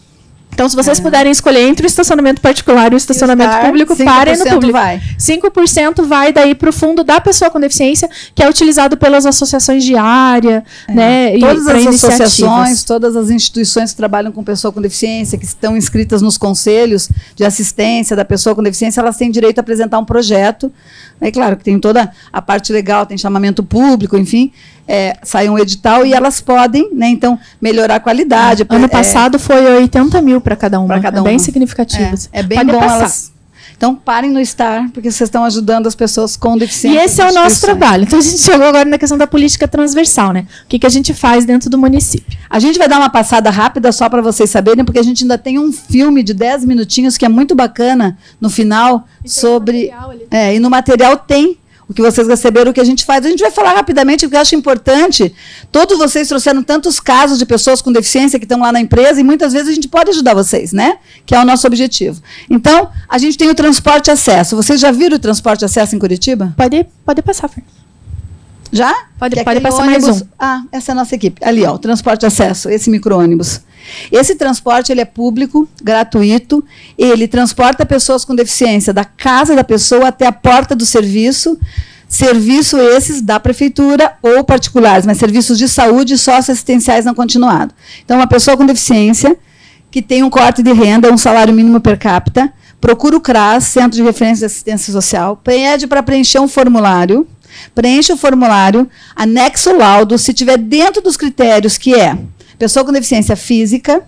B: Então, se vocês puderem escolher entre o estacionamento particular e o estacionamento público, parem no público. 5% vai daí para o fundo da pessoa com deficiência, que é utilizado pelas associações de área, né?
A: Todas as associações, todas as instituições que trabalham com pessoa com deficiência, que estão inscritas nos conselhos de assistência da pessoa com deficiência, elas têm direito a apresentar um projeto. É claro que tem toda a parte legal, tem chamamento público, enfim, sai um edital e elas podem, né, então, melhorar a qualidade.
B: Ano passado foi 80 mil para cada uma, bem significativo.
A: É bem bom elas. Então, parem no STAR, porque vocês estão ajudando as pessoas com deficiência.
B: E esse é o nosso trabalho. Então, a gente chegou agora na questão da política transversal, né? O que a gente faz dentro do município?
A: A gente vai dar uma passada rápida só para vocês saberem, porque a gente ainda tem um filme de 10 minutinhos que é muito bacana no final sobre... E no material tem o que vocês receberam, o que a gente faz. A gente vai falar rapidamente, porque eu acho importante. Todos vocês trouxeram tantos casos de pessoas com deficiência que estão lá na empresa, e muitas vezes a gente pode ajudar vocês, né? Que é o nosso objetivo. Então, a gente tem o transporte acesso. Vocês já viram o transporte acesso em Curitiba?
B: Pode passar, Fer.
A: Já?
B: Pode passar ônibus... mais um.
A: Essa é a nossa equipe. Ali, ó, o transporte acesso, esse micro-ônibus. Esse transporte ele é público, gratuito, ele transporta pessoas com deficiência da casa da pessoa até a porta do serviço, serviço esses da prefeitura ou particulares, mas serviços de saúde socioassistenciais não continuado. Então, uma pessoa com deficiência que tem um corte de renda, um salário mínimo per capita, procura o CRAS, Centro de Referência de Assistência Social, pede para preencher um formulário, preenche o formulário, anexa o laudo, se tiver dentro dos critérios que é pessoa com deficiência física,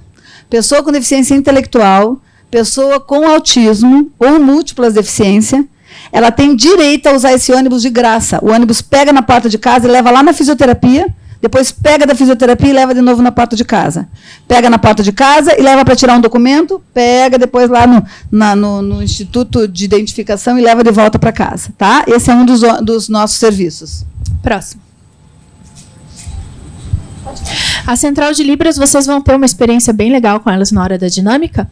A: pessoa com deficiência intelectual, pessoa com autismo ou múltiplas deficiências, ela tem direito a usar esse ônibus de graça. O ônibus pega na porta de casa e leva lá na fisioterapia, depois pega da fisioterapia e leva de novo na porta de casa. Pega na porta de casa e leva para tirar um documento, pega depois lá no Instituto de Identificação e leva de volta para casa. Tá? Esse é um dos nossos serviços.
B: Próximo. A Central de Libras, vocês vão ter uma experiência bem legal com elas na hora da dinâmica.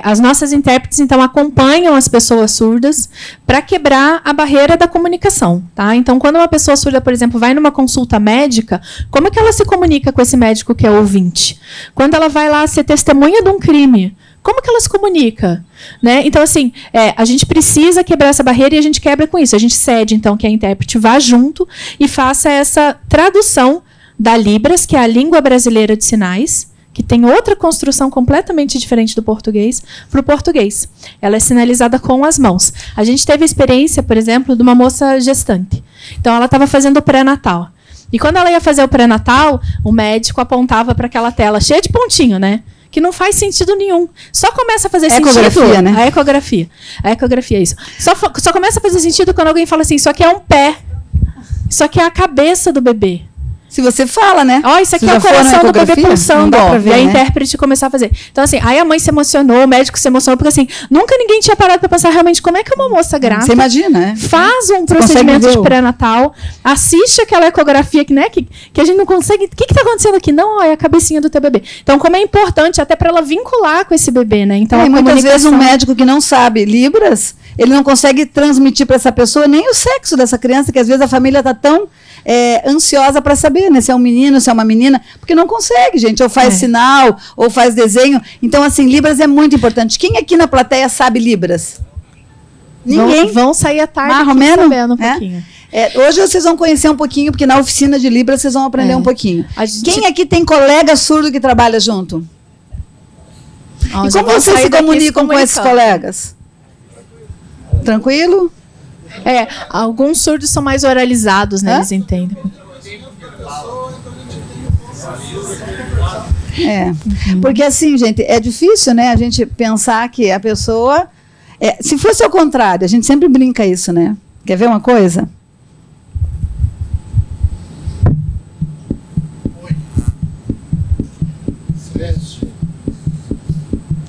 B: As nossas intérpretes, então, acompanham as pessoas surdas para quebrar a barreira da comunicação. Tá? Então, quando uma pessoa surda, por exemplo, vai numa consulta médica, como é que ela se comunica com esse médico que é ouvinte? Quando ela vai lá ser testemunha de um crime, como que ela se comunica? Né? Então, assim, a gente precisa quebrar essa barreira e a gente quebra com isso. A gente cede, então, que a intérprete vá junto e faça essa tradução da Libras, que é a língua brasileira de sinais, que tem outra construção completamente diferente do português, para o português. Ela é sinalizada com as mãos. A gente teve a experiência, por exemplo, de uma moça gestante. Então, ela estava fazendo o pré-natal. E quando ela ia fazer o pré-natal, o médico apontava para aquela tela cheia de pontinho, né? Que não faz sentido nenhum. Só começa a fazer sentido...
A: Né?
B: A ecografia. A ecografia é isso. Só começa a fazer sentido quando alguém fala assim, isso aqui é um pé. Isso aqui é a cabeça do bebê.
A: Se você fala, né?
B: Isso aqui é o coração do bebê pulsando. E a intérprete começar a fazer. Então, assim, aí a mãe se emocionou, o médico se emocionou, porque assim, nunca ninguém tinha parado para pensar realmente como é que uma moça grávida
A: você imagina, né?
B: Faz um procedimento de pré-natal, assiste aquela ecografia que a gente não consegue. O que está acontecendo aqui? Não, é a cabecinha do teu bebê. Então, como é importante até para ela vincular com esse bebê, né? Então,
A: muitas vezes um médico que não sabe Libras, ele não consegue transmitir para essa pessoa nem o sexo dessa criança, que às vezes a família está tão ansiosa para saber, né, se é um menino, se é uma menina, porque não consegue, gente, ou faz sinal, ou faz desenho. Então, assim, Libras é muito importante. Quem aqui na plateia sabe Libras? Ninguém.
B: Vão sair à tarde
A: sabendo
B: um pouquinho.
A: Hoje vocês vão conhecer um pouquinho, porque na oficina de Libras vocês vão aprender um pouquinho. Quem aqui tem colega surdo que trabalha junto? E como vocês se comunicam com esses colegas? Tranquilo?
B: Alguns surdos são mais oralizados, né? Eles entendem.
A: Porque assim, gente, é difícil, né, a gente pensar que a pessoa... se fosse ao contrário, a gente sempre brinca isso, né? Quer ver uma coisa?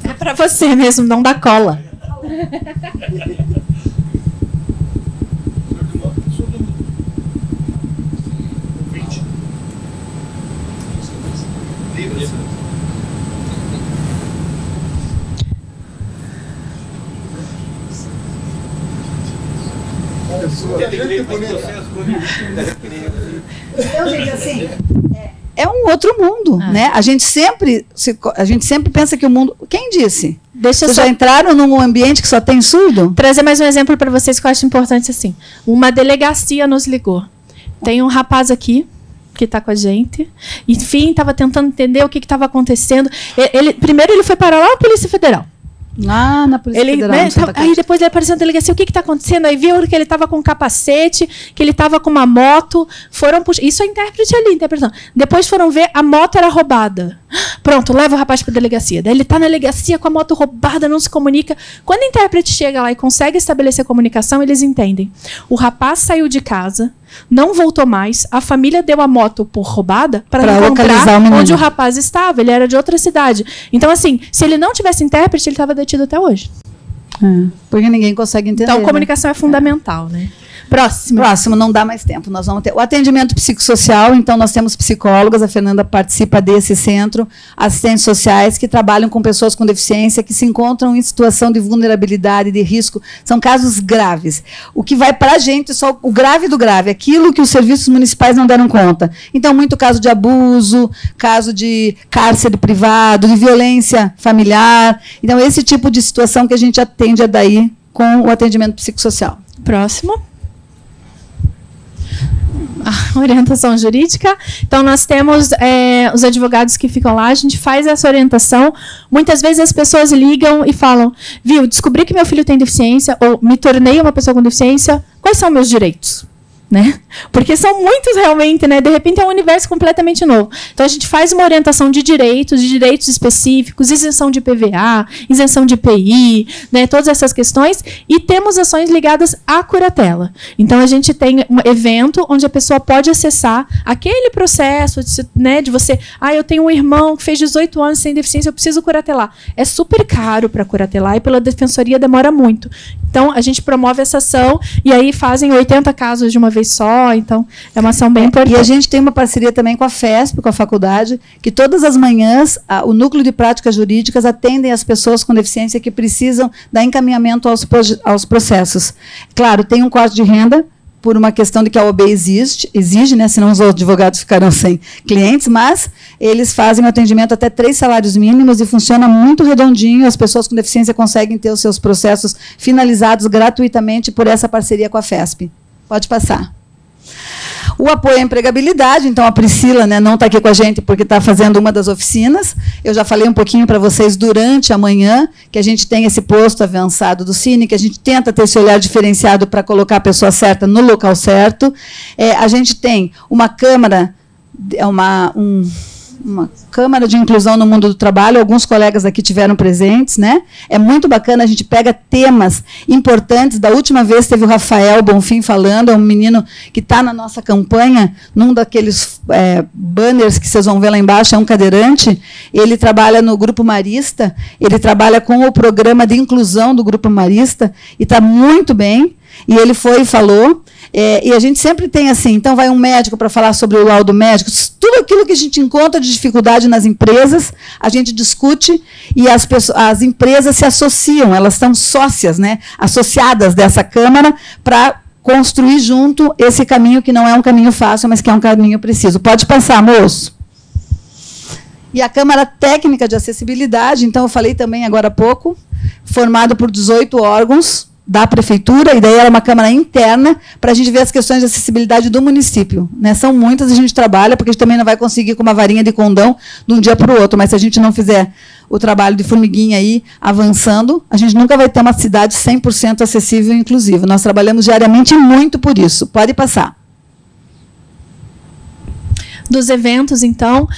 B: É para você mesmo, não dá cola.
A: Então, gente, assim, é um outro mundo, né? A gente sempre pensa que o mundo... Quem disse? Vocês já entraram num ambiente que só tem surdo?
B: Trazer mais um exemplo para vocês que eu acho importante, assim. Uma delegacia nos ligou. Tem um rapaz aqui que está com a gente. Enfim, estava tentando entender o que estava acontecendo. Primeiro ele foi parar lá na Polícia Federal.
A: Lá na Polícia Federal.
B: Né, aí depois ele apareceu na delegacia, o que está acontecendo? Aí viu que ele estava com um capacete, que ele estava com uma moto. Foram puxar. Isso é intérprete ali, interpretando. Depois foram ver, a moto era roubada. Pronto, leva o rapaz para a delegacia. Daí ele está na delegacia com a moto roubada, não se comunica. Quando o intérprete chega lá e consegue estabelecer comunicação, eles entendem. O rapaz saiu de casa, não voltou mais, a família deu a moto por roubada para encontrar onde o rapaz estava. Ele era de outra cidade. Então, assim, se ele não tivesse intérprete, ele estava detido até hoje.
A: Porque ninguém consegue entender.
B: Então, comunicação é fundamental, né?
A: Próximo, não dá mais tempo. Nós vamos ter o atendimento psicossocial. Então, nós temos psicólogas, a Fernanda participa desse centro, assistentes sociais que trabalham com pessoas com deficiência, que se encontram em situação de vulnerabilidade, de risco. São casos graves. O que vai para a gente, só o grave do grave, aquilo que os serviços municipais não deram conta. Então, muito caso de abuso, caso de cárcere privado, de violência familiar. Então, esse tipo de situação que a gente atende daí com o atendimento psicossocial.
B: Próximo. A orientação jurídica. Então, nós temos os advogados que ficam lá, a gente faz essa orientação. Muitas vezes as pessoas ligam e falam, viu, descobri que meu filho tem deficiência, ou me tornei uma pessoa com deficiência, quais são meus direitos? Né? Porque são muitos realmente, né? De repente é um universo completamente novo. Então a gente faz uma orientação de direitos específicos, isenção de PVA, isenção de IPI, né? Todas essas questões, e temos ações ligadas à curatela. Então a gente tem um evento onde a pessoa pode acessar aquele processo, né? De você, eu tenho um irmão que fez 18 anos sem deficiência, eu preciso curatelar. É super caro para curatelar e pela defensoria demora muito. Então a gente promove essa ação e aí fazem 80 casos de uma vez só, então é uma ação bem importante.
A: E a gente tem uma parceria também com a FESP, com a faculdade, que todas as manhãs o Núcleo de Práticas Jurídicas atendem as pessoas com deficiência que precisam dar encaminhamento aos processos. Claro, tem um corte de renda, por uma questão de que a OAB exige, né, senão os advogados ficarão sem clientes, mas eles fazem o atendimento até 3 salários mínimos e funciona muito redondinho, as pessoas com deficiência conseguem ter os seus processos finalizados gratuitamente por essa parceria com a FESP. Pode passar. O apoio à empregabilidade, então a Priscila, né, não está aqui com a gente porque está fazendo uma das oficinas. Eu já falei um pouquinho para vocês durante a manhã, que a gente tem esse posto avançado do Cine, que a gente tenta ter esse olhar diferenciado para colocar a pessoa certa no local certo. A gente tem uma câmara, uma Câmara de Inclusão no Mundo do Trabalho, alguns colegas aqui tiveram presentes, né? É muito bacana, a gente pega temas importantes. Da última vez teve o Rafael Bonfim falando, é um menino que está na nossa campanha, num daqueles banners que vocês vão ver lá embaixo, é um cadeirante, ele trabalha no Grupo Marista, ele trabalha com o programa de inclusão do Grupo Marista, e está muito bem, e ele foi e falou. E a gente sempre tem assim, então vai um médico para falar sobre o laudo médico, tudo aquilo que a gente encontra de dificuldade nas empresas, a gente discute e as empresas se associam, elas estão sócias, né, associadas dessa Câmara para construir junto esse caminho que não é um caminho fácil, mas que é um caminho preciso. Pode passar, moço. E a Câmara Técnica de Acessibilidade, então eu falei também agora há pouco, formado por 18 órgãos da prefeitura, e daí era uma câmara interna para a gente ver as questões de acessibilidade do município, né? São muitas, a gente trabalha, porque a gente também não vai conseguir com uma varinha de condão de um dia para o outro, mas se a gente não fizer o trabalho de formiguinha aí avançando, a gente nunca vai ter uma cidade 100% acessível e inclusiva. Nós trabalhamos diariamente muito por isso. Pode passar.
B: Dos eventos, então,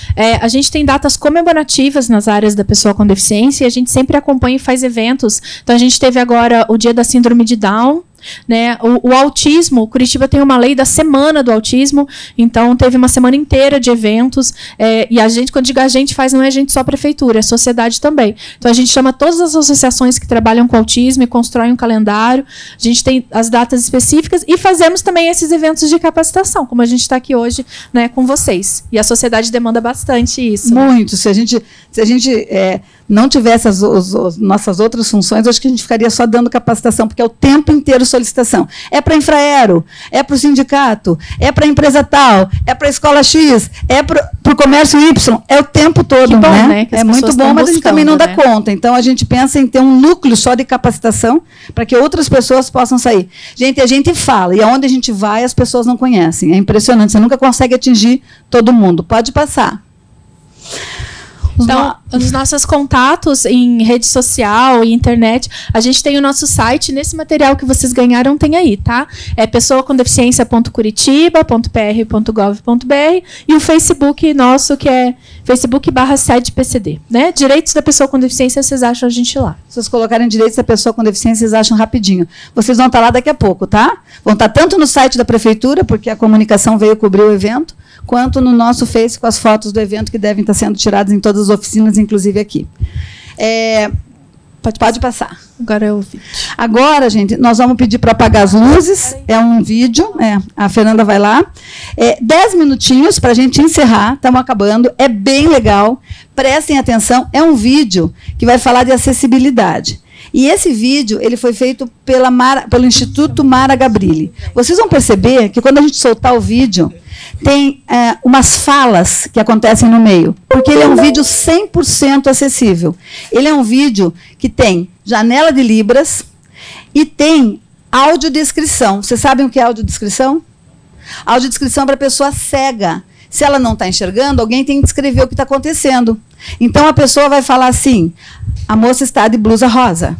B: a gente tem datas comemorativas nas áreas da pessoa com deficiência e a gente sempre acompanha e faz eventos. Então, a gente teve agora o Dia da Síndrome de Down, né? O autismo, Curitiba tem uma lei da Semana do Autismo, então teve uma semana inteira de eventos, e a gente, quando digo a gente faz, não é a gente só a prefeitura, é a sociedade também. Então a gente chama todas as associações que trabalham com autismo e constroem um calendário, a gente tem as datas específicas e fazemos também esses eventos de capacitação, como a gente está aqui hoje, né, com vocês. E a sociedade demanda bastante isso.
A: Muito. Se a gente não tivesse as nossas outras funções, acho que a gente ficaria só dando capacitação, porque é o tempo inteiro solicitação. É para a Infraero, é para o sindicato, é para a empresa tal, é para a escola X, é para o comércio Y, é o tempo todo.
B: Bom,
A: né? É muito bom, mas a gente também não dá conta. Então, a gente pensa em ter um núcleo só de capacitação para que outras pessoas possam sair. Gente, a gente fala, e aonde a gente vai, as pessoas não conhecem. É impressionante, você nunca consegue atingir todo mundo. Pode passar.
B: Então, os nossos contatos em rede social e internet, a gente tem o nosso site, nesse material que vocês ganharam tem aí, tá? É pessoacondeficiencia.curitiba.pr.gov.br e o Facebook nosso, que é facebook.com/sedpcd, né? Direitos da pessoa com deficiência, vocês acham a gente lá.
A: Se vocês colocarem direitos da pessoa com deficiência, vocês acham rapidinho. Vocês vão estar lá daqui a pouco, tá? Vão estar tanto no site da prefeitura, porque a comunicação veio cobrir o evento, quanto no nosso Face com as fotos do evento que devem estar sendo tiradas em todas as oficinas, inclusive aqui. Pode passar.
B: Agora é o vídeo.
A: Agora, gente, nós vamos pedir para apagar as luzes. É um vídeo. A Fernanda vai lá. 10 minutinhos para a gente encerrar. Estamos acabando. É bem legal. Prestem atenção. É um vídeo que vai falar de acessibilidade. E esse vídeo ele foi feito pelo Instituto Mara Gabrilli. Vocês vão perceber que quando a gente soltar o vídeo, tem umas falas que acontecem no meio, porque ele é um vídeo 100% acessível. Ele é um vídeo que tem janela de libras e tem audiodescrição. Vocês sabem o que é audiodescrição? Audiodescrição para a pessoa cega. Se ela não está enxergando, alguém tem que descrever o que está acontecendo. Então, a pessoa vai falar assim, a moça está de blusa rosa.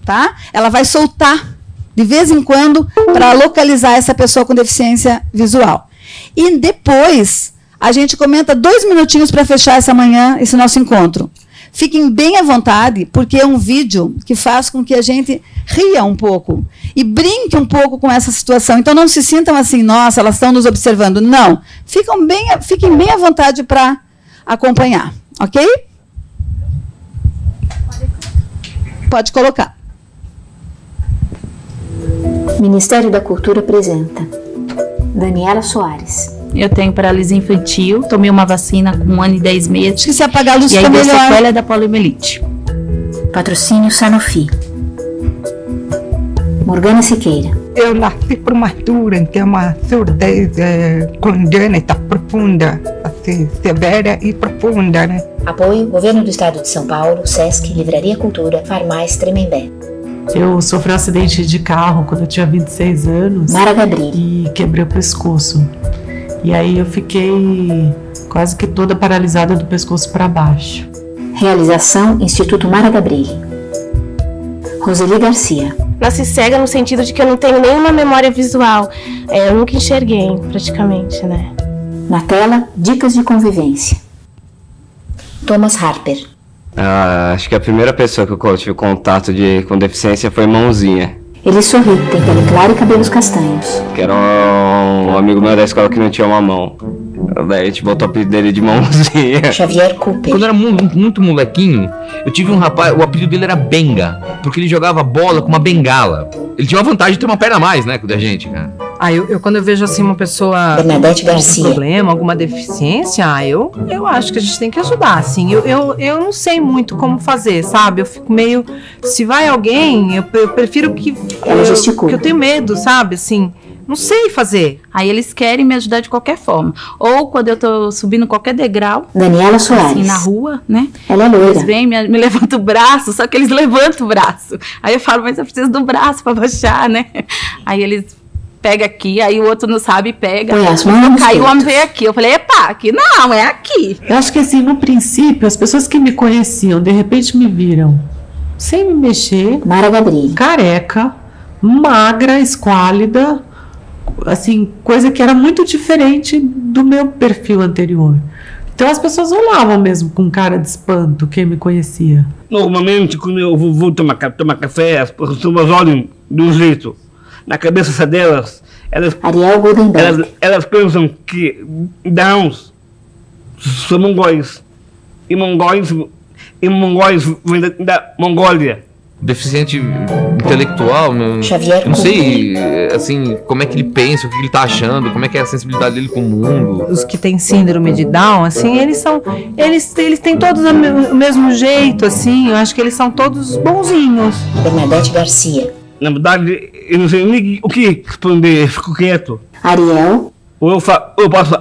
A: Tá? Ela vai soltar, de vez em quando, para localizar essa pessoa com deficiência visual. E depois, a gente comenta 2 minutinhos para fechar essa manhã, esse nosso encontro. Fiquem bem à vontade, porque é um vídeo que faz com que a gente ria um pouco e brinque um pouco com essa situação. Então, não se sintam assim, nossa, elas estão nos observando. Não. Fiquem bem à vontade para acompanhar. Ok? Pode colocar.
N: Ministério da Cultura apresenta Daniela Soares.
O: Eu tenho paralisia infantil, tomei uma vacina com 1 ano e 10 meses.
A: Acho que se apagar a luz
O: e aí
A: melhor.
O: a sequela é da poliomielite.
N: Patrocínio Sanofi. Morgana Siqueira.
P: Eu nasci prematura, então uma surdez congênita profunda, assim, severa e profunda, né?
N: Apoio Governo do Estado de São Paulo, Sesc, Livraria Cultura, Farmais Tremembé.
Q: Eu sofri um acidente de carro quando eu tinha 26 anos.
N: Mara Gabrilli.
Q: E quebrei o pescoço. E aí eu fiquei quase que toda paralisada do pescoço para baixo.
N: Realização Instituto Mara Gabrilli. Roseli Garcia.
R: Nasci cega no sentido de que eu não tenho nenhuma memória visual. Eu nunca enxerguei, praticamente, né?
N: Na tela, dicas de convivência. Thomas Harper.
S: Acho que a primeira pessoa que eu tive contato com deficiência foi Mãozinha.
N: Ele sorri, tem pele clara e cabelos castanhos.
S: Que era um amigo meu da escola que não tinha uma mão. Daí a gente botou o apelido dele de Mãozinha.
N: Xavier Cooper.
T: Quando eu era muito molequinho, eu tive um rapaz, o apelido dele era Benga, porque ele jogava bola com uma bengala. Ele tinha uma vantagem de ter uma perna a mais, né, da gente, cara.
U: Quando eu vejo assim uma pessoa
N: Bernadette Garcia.
U: com problema, alguma deficiência, eu acho que a gente tem que ajudar, assim. Eu não sei muito como fazer, sabe? Eu fico meio... Se vai alguém, eu prefiro que eu tenho medo, sabe? Assim, não sei fazer.
O: Aí eles querem me ajudar de qualquer forma. Ou quando eu tô subindo qualquer degrau.
N: Daniela Soares.
O: Assim, na rua, né?
N: Ela é loira.
O: Eles vêm, me levantam o braço, só que eles levantam o braço. Aí eu falo, mas eu preciso do braço para baixar, né? Aí eles pega aqui, aí o outro não sabe, pega.
N: Põe as mãos,
O: Caiu, o
N: todos.
O: homem veio aqui. Eu falei, epa, aqui não, é aqui.
Q: Eu acho que assim, no princípio, as pessoas que me conheciam, de repente me viram sem me mexer,
N: Mara Gabriel,
Q: careca, magra, esquálida, assim, coisa que era muito diferente do meu perfil anterior. Então as pessoas olhavam mesmo com cara de espanto quem me conhecia.
D: Normalmente, quando eu vou tomar café, as pessoas olham de um jeito. Na cabeça delas, elas pensam que downs são mongóis. E mongóis vêm da Mongólia.
T: Deficiente intelectual, eu não sei, assim, como é que ele pensa, o que ele tá achando, como é que é a sensibilidade dele com o mundo.
U: Os que têm síndrome de Down, assim, eles têm todos o mesmo jeito, assim, eu acho que eles são todos bonzinhos.
N: Bernadette Garcia,
D: Na verdade, eu não sei nem o que responder, eu fico quieto.
N: Ariel,
D: Ou eu posso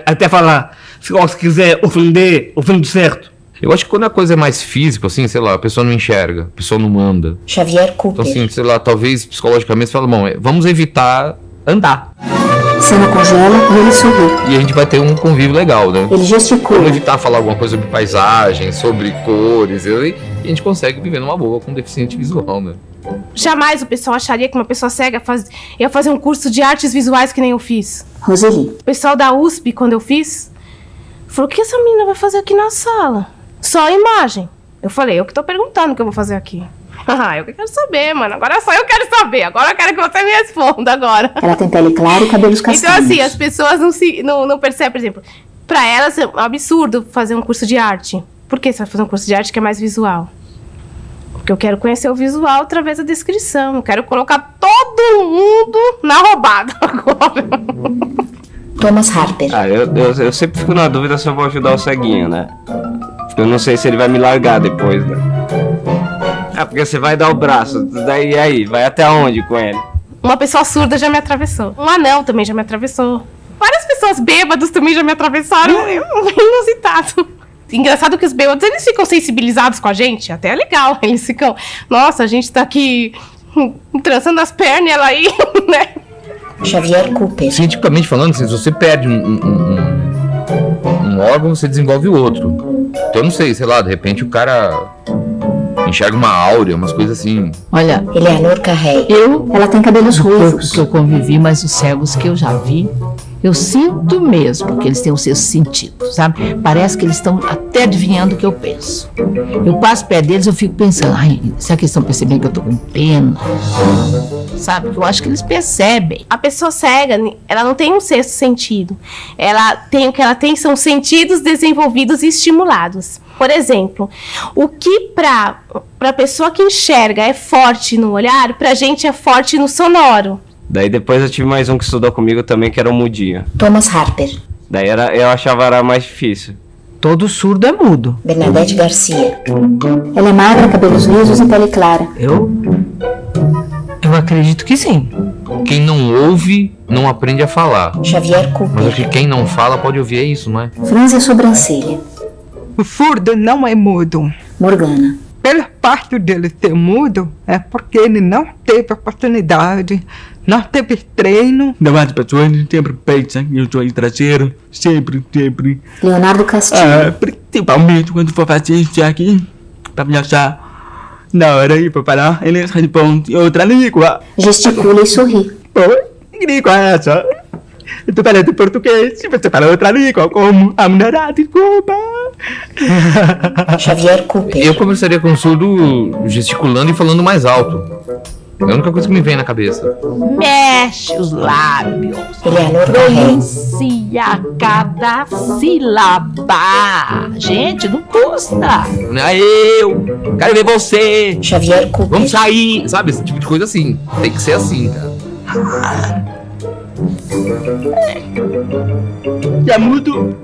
D: até falar, se você quiser ofender, ofende certo.
T: Eu acho que quando a coisa é mais física, assim, sei lá, a pessoa não enxerga, a pessoa não anda.
N: Xavier Cooper,
T: Então, assim, sei lá, talvez psicologicamente você fala, bom, vamos evitar andar.
N: cena congela e ele sorri.
T: E a gente vai ter um convívio legal, né?
N: Ele gesticula.
T: Vamos evitar falar alguma coisa sobre paisagem, sobre cores, e a gente consegue viver numa boa com deficiente visual, né?
R: Jamais o pessoal acharia que uma pessoa cega ia fazer um curso de artes visuais que nem eu fiz.
N: Roseli,
R: O pessoal da USP, quando eu fiz, falou, o que essa menina vai fazer aqui na sala? Só a imagem. Eu falei, eu que tô perguntando o que eu vou fazer aqui. Ah, eu que quero saber, mano. Agora só eu quero saber. Agora eu quero que você me responda agora.
N: ela tem pele clara e cabelos castanhos.
R: Então, assim, as pessoas não percebem, por exemplo, pra elas é um absurdo fazer um curso de arte. Por que você vai fazer um curso de arte que é mais visual? Porque eu quero conhecer o visual através da descrição. Eu quero colocar todo mundo na roubada agora.
N: Thomas Harper,
S: Eu sempre fico na dúvida se eu vou ajudar o ceguinho, né? Eu não sei se ele vai me largar depois, né? Ah, porque você vai dar o braço, daí aí, vai até onde com ele?
R: Uma pessoa surda já me atravessou. Um anão também já me atravessou. Várias pessoas bêbadas também já me atravessaram. É inusitado. Engraçado que os bêbados, eles ficam sensibilizados com a gente. Até é legal. Eles ficam, nossa, a gente tá aqui trançando as pernas e ela aí, né?
N: Xavier Cooper,
T: Cientificamente falando, se você perde um órgão, você desenvolve o outro. Então eu não sei, sei lá, de repente o cara enxerga uma áurea, umas coisas assim.
N: Olha, Eleanor Carré, ela tem cabelos ruivos.
V: Que eu convivi, mas os cegos que eu já vi, eu sinto mesmo que eles têm os seus sentidos, sabe? Parece que eles estão até adivinhando o que eu penso. Eu passo perto deles, eu fico pensando, ai, será que eles estão percebendo que eu tô com pena? Sabe? Eu acho que eles percebem.
R: A pessoa cega, ela não tem um sexto sentido. O que ela tem são sentidos desenvolvidos e estimulados. Por exemplo, o que pra pessoa que enxerga é forte no olhar, pra gente é forte no sonoro.
S: Daí depois eu tive mais um que estudou comigo também, que era o mudinho.
N: Thomas Harper,
S: Daí eu achava era mais difícil.
U: Todo surdo é mudo.
N: Bernadette Garcia, ela é magra, cabelos lisos e pele clara.
U: Eu acredito que sim.
T: Quem não ouve, não aprende a falar.
N: Xavier Cooper,
T: Mas acho que quem não fala pode ouvir, é isso, não é?
N: franze a sobrancelha.
P: O surdo não é mudo.
N: Morgana,
P: Pela parte dele ser mudo, é porque ele não teve oportunidade, não teve treino.
W: As pessoas sempre pensam que eu sou estrangeiro, sempre.
N: Leonardo Castilho,
W: Principalmente quando for fazer isso aqui, pra me achar. Na hora aí pra falar, eles respondem outra língua.
N: gesticula e sorri.
W: Oi, que língua é essa? Eu tô falando português, se você fala outra língua, como a mulherada, desculpa.
N: Xavier Cooper,
T: Eu conversaria com o surdo gesticulando e falando mais alto. É a única coisa que me vem na cabeça.
O: Mexe os lábios.
N: Eleanor Carré,
O: Pronuncia cada sílaba. Gente, não custa.
T: Eu quero ver você.
N: Xavier Cooper,
T: Vamos sair. Sabe, esse tipo de coisa assim. Tem que ser assim, cara.
W: É mudo.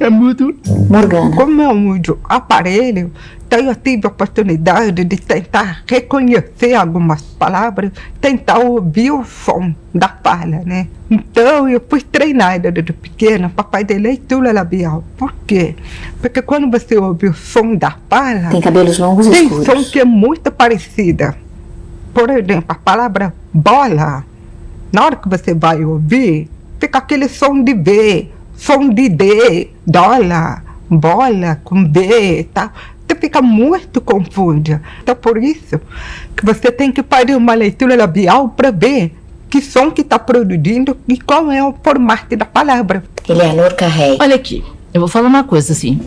W: É mudo.
N: Morgana,
P: Como eu mudo aparelho, então eu tive a oportunidade de tentar reconhecer algumas palavras, tentar ouvir o som da fala, né? Então eu fui treinada desde pequena, papai, de leitura labial. Por quê? Porque quando você ouve o som da fala,
N: tem cabelos longos e
P: tem
N: escuros.
P: som que é muito parecida. Por exemplo, a palavra bola, na hora que você vai ouvir, fica aquele som de B, som de D, dólar, bola com B, tá? Você fica muito confusa. Então, por isso que você tem que fazer uma leitura labial para ver que som que está produzindo e qual é o formato da palavra.
N: Eleanor Carré.
V: Olha aqui, eu vou falar uma coisa assim.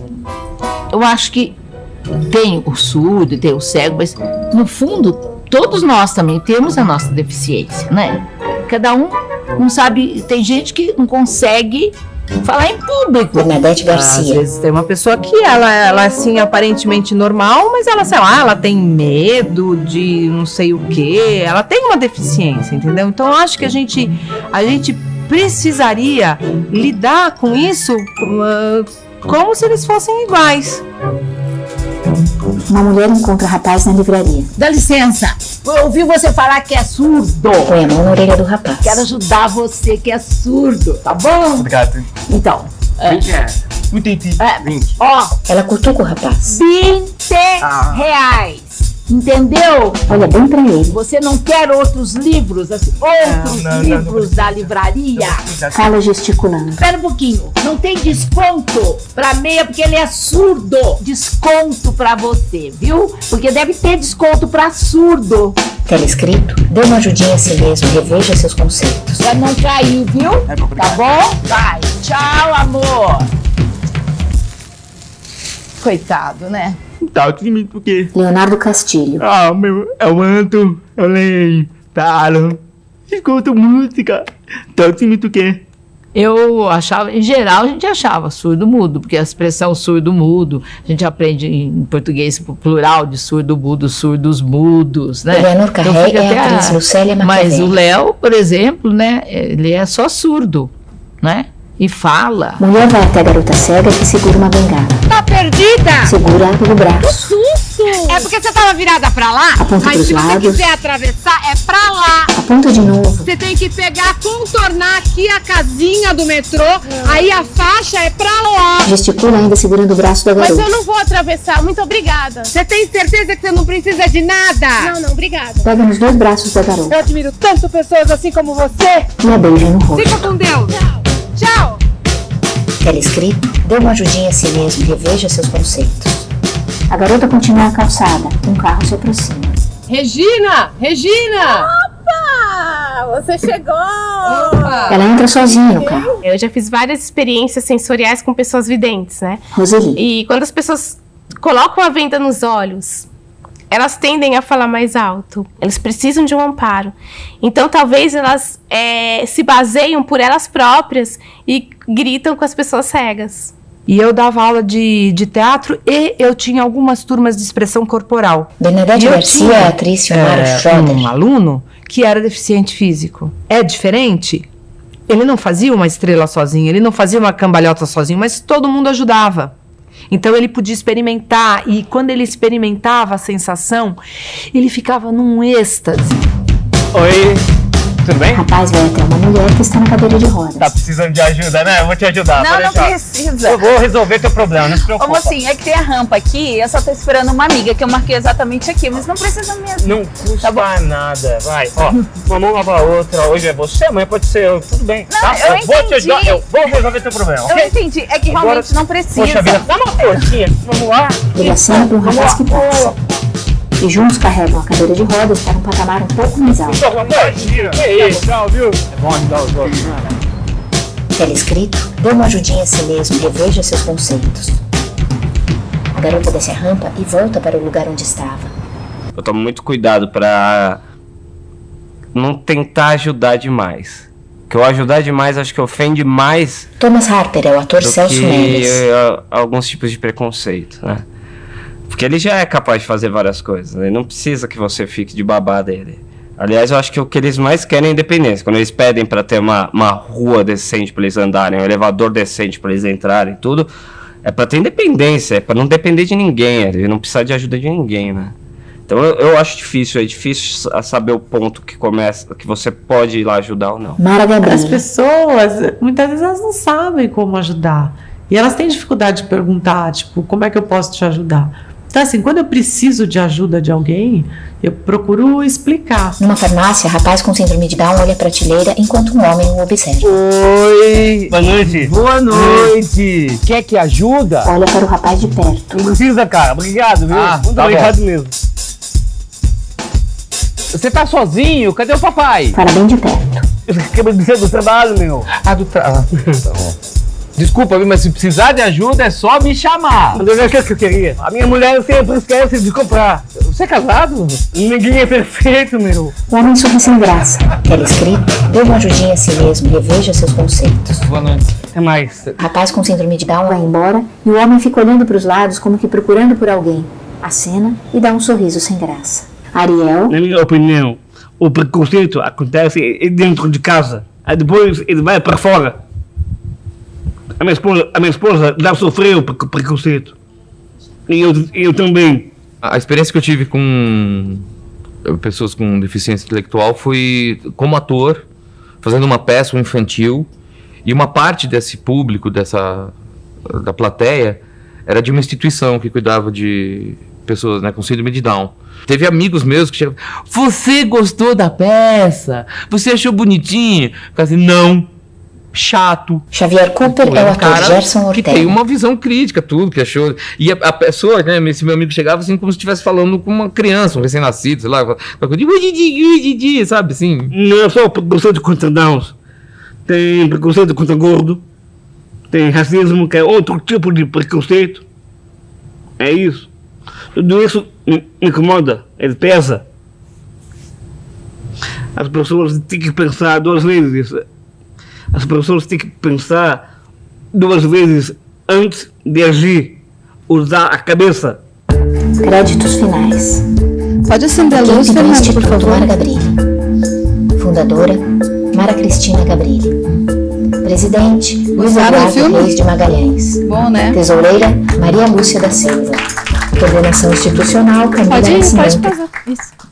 V: Eu acho que tem o surdo, tem o cego, mas no fundo todos nós também temos a nossa deficiência, né? Cada um não sabe, tem gente que não consegue falar em público.
N: Bernadette
U: Às vezes tem uma pessoa que ela assim, aparentemente normal, mas ela, sei lá, ela tem medo de não sei o quê, ela tem uma deficiência, entendeu? Então eu acho que a gente precisaria lidar com isso como se eles fossem iguais.
N: Uma mulher encontra rapaz na livraria.
V: Dá licença, eu ouvi você falar que é surdo.
N: Põe a mão na orelha do rapaz.
V: Quero ajudar você que é surdo, tá bom?
W: Obrigado.
V: Então,
W: 20 reais. 20.
V: ó,
N: Ela cutuca o rapaz.
V: 20 reais. Entendeu?
N: Olha bem pra ele.
V: Você não quer outros livros, assim, livros da livraria?
N: Fala gesticulando.
V: Espera um pouquinho, não tem desconto pra meia porque ele é surdo. Desconto pra você, viu? Porque deve ter desconto pra surdo.
N: Telescrito, dê uma ajudinha a si mesmo, reveja seus conceitos.
V: Já não caiu, viu? Tá bom? Vai. Tchau, amor. Coitado, né?
W: Tá, eu te limito por quê?
N: Leonardo Castilho.
W: Ah, eu ando, eu leio, falo, escuto música. Então eu te limito o quê?
V: Eu achava, em geral, a gente achava surdo-mudo, porque a expressão surdo-mudo, a gente aprende em português plural de surdo-mudo, surdos-mudos, né?
N: Eleanor Carré é a atriz Lucélia Maquiavelli.
V: Mas o Léo, por exemplo, né, ele é só surdo, né? E fala.
N: Mulher vai até a garota cega que segura uma bengala.
R: Tá perdida?
N: Segura pelo braço.
R: Susto! É porque você tava virada pra lá,
N: Aponta
R: mas
N: pros
R: se você
N: lados.
R: quiser atravessar, é pra lá.
N: Aponta de novo.
R: Você tem que pegar, contornar aqui a casinha do metrô, aí a faixa é pra lá.
N: Gesticula ainda segurando o braço da
R: Mas
N: garota.
R: eu não vou atravessar, muito obrigada. Você tem certeza que você não precisa de nada? Não, obrigada.
N: Pega nos dois braços da garota.
R: Eu admiro tanto pessoas assim como você.
N: E a beija no rosto.
R: Fica com Deus. Tchau.
N: Telescrito, dê uma ajudinha a si mesmo, reveja seus conceitos. A garota continua a calçada, um carro se aproxima.
R: Regina! Regina! Opa! Você chegou! Opa!
N: Ela entra sozinha no carro.
R: Eu já fiz várias experiências sensoriais com pessoas videntes, né?
N: Roseli.
R: E quando as pessoas colocam a venda nos olhos, elas tendem a falar mais alto. Elas precisam de um amparo. Então, talvez elas se baseiam por elas próprias e gritam com as pessoas cegas.
U: E eu dava aula de teatro e eu tinha algumas turmas de expressão corporal.
N: Bernadette Garcia é a atriz Silmara Schroeder.
U: Um aluno que era deficiente físico. É diferente? Ele não fazia uma estrela sozinho, ele não fazia uma cambalhota sozinho, mas todo mundo ajudava. Então ele podia experimentar, e quando ele experimentava a sensação, ele ficava num êxtase.
F: Oi, tudo bem?
N: O rapaz vai até uma mulher que está na cadeira de rodas.
F: Tá precisando de ajuda, né? Eu vou te ajudar.
G: Não precisa.
F: Eu vou resolver teu problema, não se preocupa.
G: Ô, mocinho, é que tem a rampa aqui, eu só tô esperando uma amiga que eu marquei exatamente aqui, mas não precisa mesmo.
F: Não custa nada, vai. Ó, uma mão lava a outra, hoje é você, amanhã pode ser eu, tudo bem.
G: Não,
F: tá?
G: eu
F: vou te
G: entendi.
F: ajudar, eu vou resolver teu problema,
G: Eu
F: ok?
G: entendi, é que
F: Agora,
G: realmente não precisa.
F: Poxa vida, dá uma forcinha, vamos lá.
N: Ele acena para um rapaz que passa. E juntos carregam a cadeira de rodas para um patamar um pouco mais alto.
F: Que isso, tchau, viu? É bom ajudar os outros, né?
N: Telescrito, dê uma ajudinha a si mesmo, reveja seus conceitos. A garota desce a rampa e volta para o lugar onde estava.
S: Eu tomo muito cuidado pra não tentar ajudar demais. Porque eu ajudar demais acho que ofende mais
N: Thomas Harper é o ator
S: do
N: Celso
S: que
N: Mendes.
S: alguns tipos de preconceito, né? Porque ele já é capaz de fazer várias coisas, né? Ele não precisa que você fique de babá dele. Aliás, eu acho que o que eles mais querem é independência. Quando eles pedem pra ter uma rua decente pra eles andarem, um elevador decente pra eles entrarem, tudo, é pra ter independência, é pra não depender de ninguém, ele não precisa de ajuda de ninguém, né? Então eu acho difícil, saber o ponto que começa, que você pode ir lá ajudar ou não.
Q: As pessoas, muitas vezes elas não sabem como ajudar. E elas têm dificuldade de perguntar, tipo, como é que eu posso te ajudar? Então, assim, quando eu preciso de ajuda de alguém, eu procuro explicar.
N: Numa farmácia, rapaz com síndrome de Down olha a prateleira enquanto um homem o observa.
D: Oi! Boa noite!
E: Boa noite! Quer que ajuda?
N: Olha para o rapaz de perto.
D: Não precisa, cara. Obrigado, viu? Muito
E: tá
D: obrigado
E: bom.
D: mesmo.
E: Você tá sozinho? Cadê o papai?
N: Fala bem de perto.
D: Eu acabei de ser do trabalho, meu.
E: Do trabalho. Tá bom. Desculpa, viu, mas se precisar de ajuda é só me chamar.
D: Mas eu que eu queria. A minha mulher sempre esquece de comprar. Você é casado? Ninguém é perfeito, meu.
N: O homem sorri sem graça. Quer escrito? Dê uma ajudinha a si mesmo, reveja seus conceitos.
E: Boa noite.
D: Até mais.
N: Rapaz com síndrome de Down vai embora e o homem fica olhando para os lados como que procurando por alguém. Acena e dá um sorriso sem graça. Ariel.
D: Na minha opinião, o preconceito acontece dentro de casa. Aí depois ele vai para fora. A minha esposa já sofreu preconceito. E eu também.
T: A experiência que eu tive com pessoas com deficiência intelectual foi como ator, fazendo uma peça infantil, e uma parte desse público, da plateia, era de uma instituição que cuidava de pessoas, né, com síndrome de Down. Teve amigos meus que chegavam: você gostou da peça? Você achou bonitinho? Eu falei assim: não. Chato.
N: Xavier Cooper é o ator Gerson
T: que
N: Ortega.
T: tem uma visão crítica, tudo que achou. E a pessoa, né, esse meu amigo chegava assim como se estivesse falando com uma criança, um recém-nascido, sei lá, sabe assim.
D: Não é só preconceito contra Downs. Tem preconceito contra gordo. Tem racismo, que é outro tipo de preconceito. É isso. Tudo isso me incomoda, ele pesa. As pessoas têm que pensar 2 vezes. As pessoas têm que pensar 2 vezes antes de agir. Usar a cabeça.
N: Créditos finais.
A: Pode acender a luz, Fernando, por favor.
N: Mara Gabrilli. Fundadora, Mara Cristina Gabrilli. Presidente, Luiz Eduardo Reis de Magalhães.
A: Bom, né?
N: Tesoureira, Maria Lúcia da Silva. Coordenação institucional, Camila Nascimento.
B: Pode passar. Isso.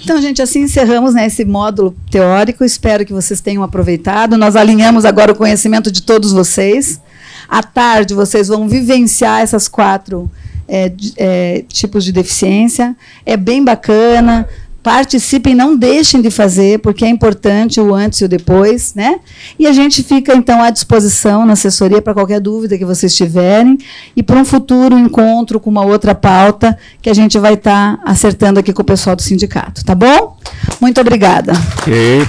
A: Então, gente, assim encerramos, né, esse módulo teórico. Espero que vocês tenham aproveitado. Nós alinhamos agora o conhecimento de todos vocês. À tarde, vocês vão vivenciar essas 4 tipos de deficiência. É bem bacana. Participem, não deixem de fazer, porque é importante o antes e o depois, né? E a gente fica, então, à disposição na assessoria para qualquer dúvida que vocês tiverem e para um futuro encontro com uma outra pauta que a gente vai estar acertando aqui com o pessoal do sindicato, tá bom? Muito obrigada.
D: Okay.